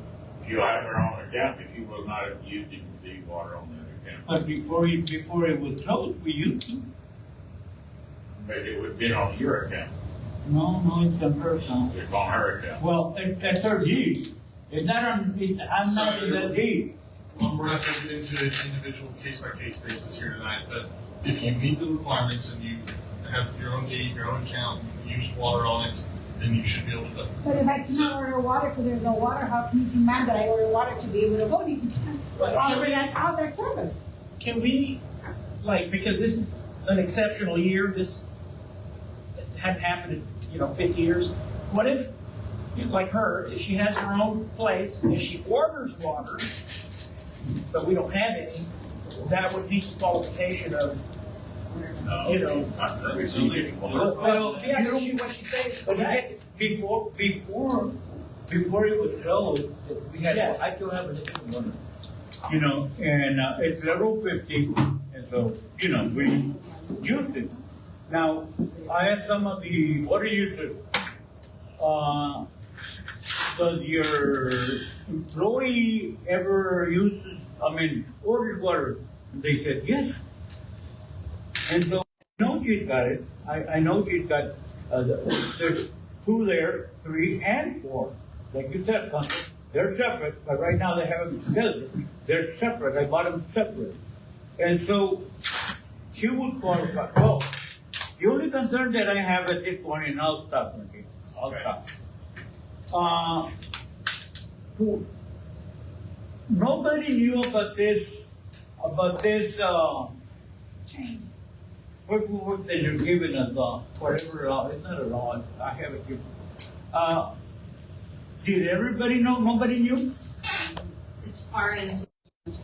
she'll have her own account, but she will not have used it to receive water on that account. But before it was closed, we used to. But it would have been on your account, No, it's on her account. it's on her account. Well, at her deed. It's not on, I'm not in that deed. Well, we're not going to get into an individual case-by-case basis here tonight, but if you meet the requirements and you have your own deed, your own account, you use water on it, then you should be able to. But if I cannot order water because there's no water, how can you demand that I order water to be able to vote if you can't offer that service? Can we, like, because this is an exceptional year, this hadn't happened in, 50 years. What if, like her, if she has her own place and she orders water, but we don't have any, that would meet the qualification of, Not receiving water. well, yeah, what she says. But before it was closed, we had, Yeah. I still have a different one. And it's level 50, and so, we used it. Now, I asked some of the water users, does your employee ever orders water? And they said, yes. And so I know she's got it. I know she's got, there's 2 there, 3 and 4. Like you said, Council, they're separate, but right now they haven't together. They're separate. I bought them separate. And so she would qualify. Well, the only concern that I have at this point, and I'll stop, okay? I'll stop. Nobody knew about this, what that you're giving us, whatever law, it's not a law, I have it here. Did everybody know? Nobody knew? As far as,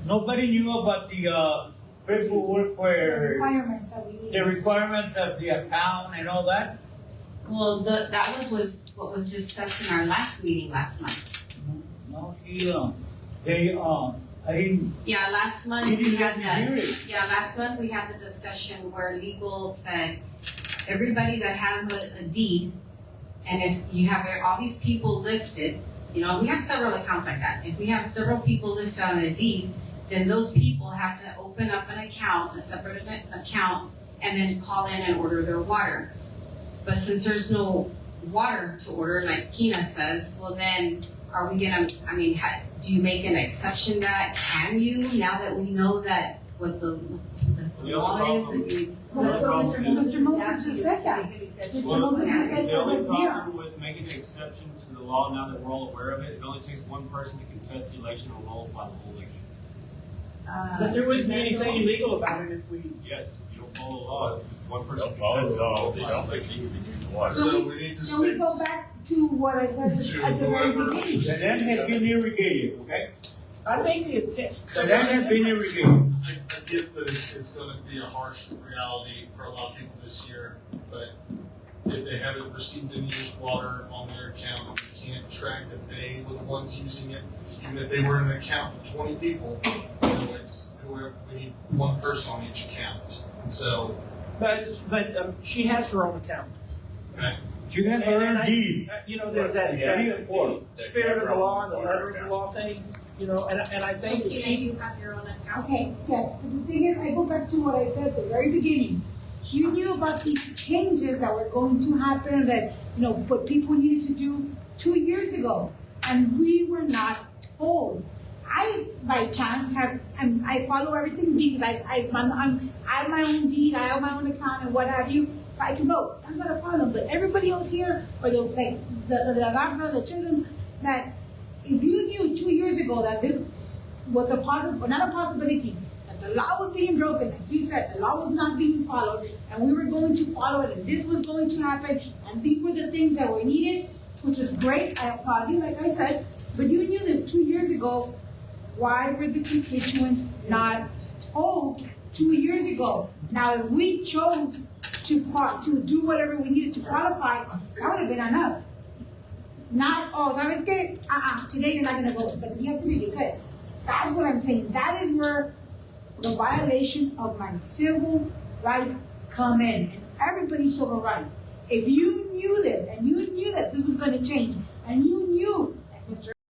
Nobody knew about the paperwork where Requirements that we need. the requirements of the account and all that? well, that was what was discussed in our last meeting last month. No, I didn't. Yeah, last month You we didn't had have to hear that, it. yeah, last month we had the discussion where legal said, everybody that has a deed, and if you have all these people listed, we have several accounts like that. If we have several people listed on a deed, then those people have to open up an account, a separate account, and then call in and order their water. But since there's no water to order, like Kina says, well then, are we gonna, do you make an exception that, can you, now that we know that what the law is? Well, that's what Mr. Moses just said that. Mr. Moses just said The that only was here. problem with making an exception to the law, now that we're all aware of it only takes one person to contest the election and nullify the whole election. But there wouldn't be anything illegal about it if we. Yes, if you don't follow the law, one person Don't can follow contest the it. law, they don't let you use the water. So we need to Can we stay. go back to what I said at the very beginning? The land has been irrigated, okay? I think the intent. The land has been irrigated. I get that it's going to be a harsh reality for a lot of people this year, but if they haven't received any used water on their account, you can't track that they were the ones using it. Even if they were in an account for 20 people, it's whoever, we need one person on each account. And so, But she has her own account. okay. She has her own deed. There's that Yeah. 3 and 4 spirit of the law and the letter of the law thing. And I So think Kina, you have your own account? Okay, yes, but the thing is, I go back to what I said at the very beginning. You knew about these changes that were going to happen, that, what people needed to do 2 years ago, and we were not told. I, by chance, I follow everything because I have my own deed, I have my own account, and what have you, so I can vote. That's not a problem. But everybody else here, or the Garza, the children, that if you knew 2 years ago that this was a possible, not a possibility, that the law was being broken, like you said, the law was not being followed, and we were going to follow it, and this was going to happen, and these were the things that were needed, which is great, I applaud you, like I said, but you knew this 2 years ago. Why were the constituents not told 2 years ago? Now, if we chose to do whatever we needed to qualify, that would have been on us. Not, oh, ¿sabes qué? Today you're not gonna vote, but yesterday you could. That's what I'm saying. That is where the violation of my civil rights come in, and everybody's civil rights. If you knew this, and you knew that this was gonna change, and you knew